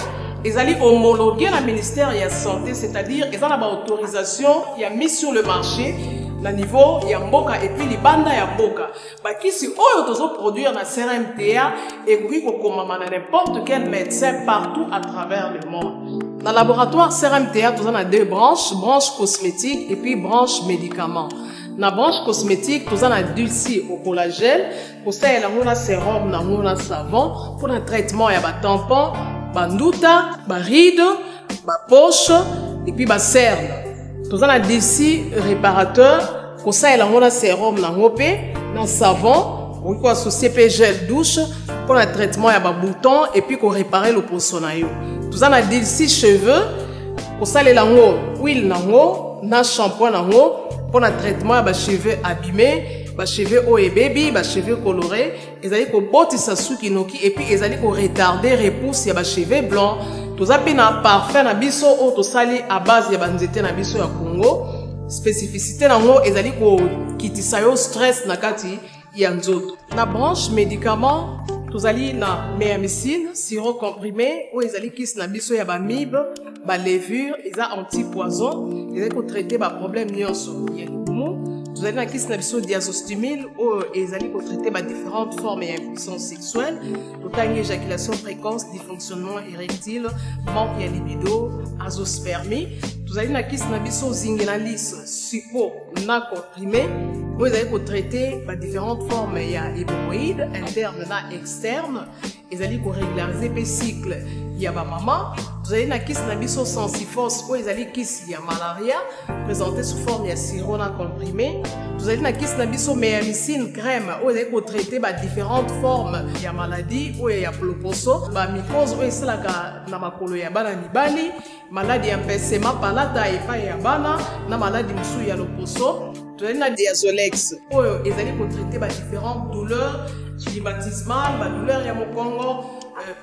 ils allaient homologuer la ministère de la santé, c'est-à-dire ils ont la autorisation il y a mis sur le marché na niveau ya mboka et puis les bandes ya mboka kisi oyo produire na CRMTA et puis kokomama na n'importe quel médecin partout à travers le monde. Dans le laboratoire CRMTA, nous avons deux branches, branche cosmétique et puis branche médicaments. Dans la branche cosmétique, nous avons dulci au collagène, pour ça, il y a un sérum, un savon, pour un traitement, il y a un tampon, un ndouta, un ride, une poche, et puis un cerne. Nous avons un dulci réparateur, pour ça, il y a un sérum, un savon, pour qu'on associe gel douche, pour un traitement, il y a un bouton, et puis qu'on répare le poissonaillot. Nous avons des cheveux, pour ça, les huile, na shampoing, pour le traitement des cheveux abîmés, des cheveux haut et baby, des cheveux colorés. Ils allaient pour botter sa soukinoki et puis ils allaient pour retarder repousse des cheveux blancs. Nous avons un parfum na biso ou tout ça à base de banzete na biso ya Congo. Spécificité na ils allaient pour quitter ça stress na kati ya nzoto. Na branche médicaments. Tous allez na méamycine, sirop comprimé, ou ils allez kiss na biso ya ba mib, ba levure, ils a anti-poison, ils allez traiter ba problème nyonso. Vous allez na kiss na biso diazostimile, ou ils allez traiter ba différentes formes d'impuissance sexuelle, autant éjaculation précoce, dysfonctionnement érectile, manque de libido, azospermie. Vous allez na kiss na biso zingenalis, suppo, na comprimé, où ils allez traiter ba différentes formes d'hémorroïdes internes na externe, ils allaient régulariser le cycle. Il y a ma maman, vous allez na kiss na biso sensifos, où ils allaient kiss il y a malaria, présenté sous forme de sirop comprimé. Vous allez na kiss na biso méamycine crème, où ils allaient traiter différentes formes de maladie, où il y a ploposo, mycose, où il y a na makolo ya bana mibali, maladie empêchement palata et pas ya bana, na maladie msou ya loposo. Vous allez na diazolex, où ils allaient traiter différentes douleurs climatismales, douleurs ya mokongo,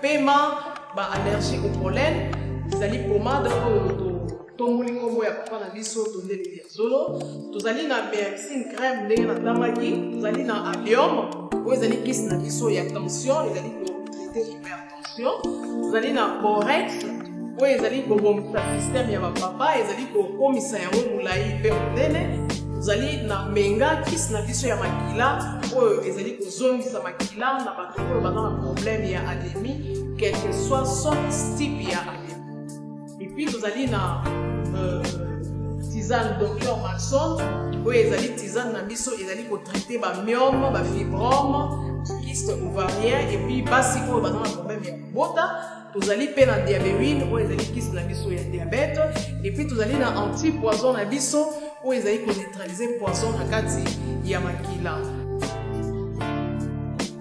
paiement, allergie au pollen, vous allez pommade tomolingo ya papa na biso tondele diazolo, vous allez na méamycine crème ndenge na tamaki, vous allez na allium, où ils allaient kiss na biso ya tension, ils allaient traiter hypertension, vous allez na borex, où ils allaient kobomisa système ya papa, ils allaient kokomisa yango mulai pe monene. Vous allez na menga kiss na biso ya makila ou ils allez kozongisa makila na bato oyo baza na problème ya anémie quel que soit son type ya anémie. Et puis vous allez na tisane docteur Malson ou ils allez tisane na biso ils allez traiter ba myome, ba fibrome, kyste ovarien et puis basi oyo baza na problème ya bota. Vous allez payer na diabétique ou ils allez kiss na biso ya diabète et puis vous allez na anti-poison na biso où ils allaient neutraliser le poison à Kati Yamakila.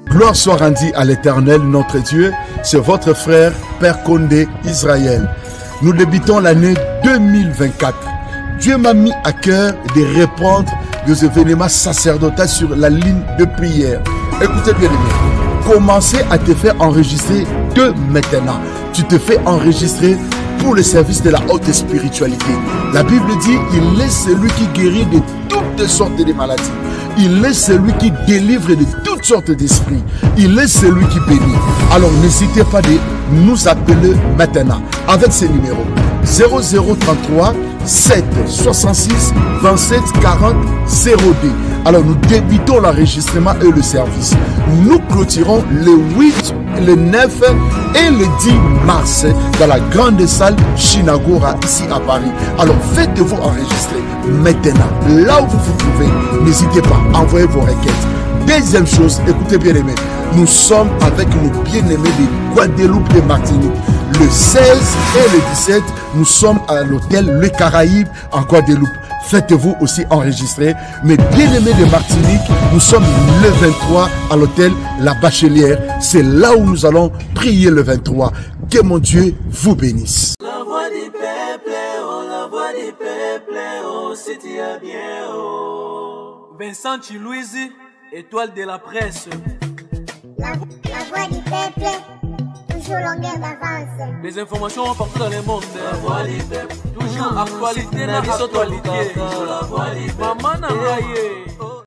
Gloire soit rendue à l'Éternel, notre Dieu, c'est votre frère, Père Condé, Israël. Nous débutons l'année 2024. Dieu m'a mis à cœur de répondre aux événements sacerdotaux sur la ligne de prière. Écoutez bien, commencez à te faire enregistrer de maintenant. Tu te fais enregistrer pour le service de la haute spiritualité. La Bible dit, il est celui qui guérit de toutes sortes de maladies. Il est celui qui délivre de toutes sortes d'esprits. Il est celui qui bénit. Alors n'hésitez pas de nous appeler maintenant avec ces numéros 0033 7 66 27 40 02. Alors nous débutons l'enregistrement et le service. Nous clôturons le 8, le 9 et le 10 mars dans la grande salle Chinagora ici à Paris. Alors faites-vous enregistrer maintenant. Là où vous vous trouvez, n'hésitez pas, envoyez vos requêtes. Deuxième chose, écoutez bien aimés, nous sommes avec nos bien-aimés de Guadeloupe et Martinique. Le 16 et le 17, nous sommes à l'hôtel Le Caraïbe en Guadeloupe. Faites-vous aussi enregistrer. Mais bien-aimés de Martinique, nous sommes le 23 à l'hôtel La Bachelière. C'est là où nous allons prier le 23. Que mon Dieu vous bénisse. La voix du peuple, oh, la voix du peuple, oh, c'est bien, oh. Vincent Chilouizi, étoile de la presse. La voix du peuple, toujours toujours longueur d'avance. Les informations partout dans le monde. La voix du peuple. Toujours actualité, na actualité. La voix du peuple. Maman Nangaye.